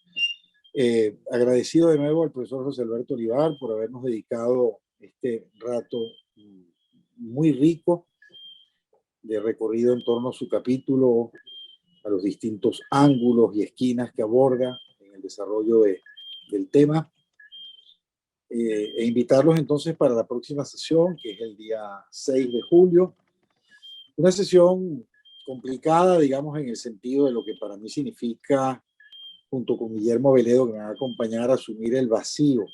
Agradecido de nuevo al profesor José Alberto Olivar por habernos dedicado este rato muy rico de recorrido en torno a su capítulo, a los distintos ángulos y esquinas que aborda en el desarrollo del tema. E invitarlos entonces para la próxima sesión, que es el día 6 de julio. Una sesión complicada, digamos, en el sentido de lo que para mí significa, junto con Guillermo Veledo, que me va a acompañar a asumir el vacío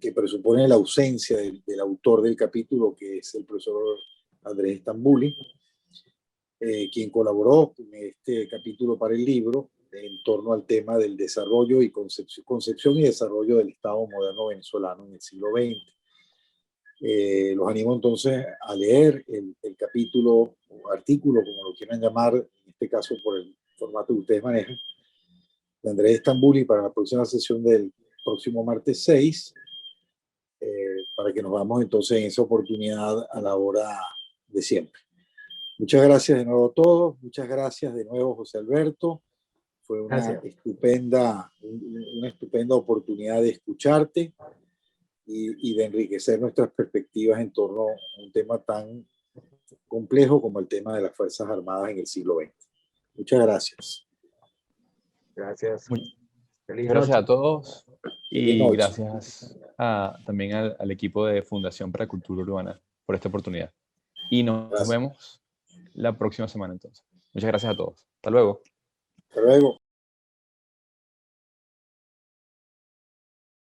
que presupone la ausencia del autor del capítulo, que es el profesor Andrés Stambuli, quien colaboró con este capítulo para el libro en torno al tema del desarrollo y concepción y desarrollo del Estado moderno venezolano en el siglo XX. Los animo entonces a leer el capítulo o artículo, como lo quieran llamar, en este caso por el formato que ustedes manejan, de Andrés Stambuli para la próxima sesión del próximo martes 6, para que nos vamos entonces en esa oportunidad a la hora de siempre. Muchas gracias de nuevo a todos, muchas gracias de nuevo José Alberto, fue una estupenda oportunidad de escucharte y de enriquecer nuestras perspectivas en torno a un tema tan complejo como el tema de las Fuerzas Armadas en el siglo XX. Muchas gracias. Gracias. Gracias a todos y noche. gracias también al equipo de Fundación para Cultura Urbana por esta oportunidad. Y nos vemos la próxima semana entonces. Muchas gracias a todos. Hasta luego. Hasta luego.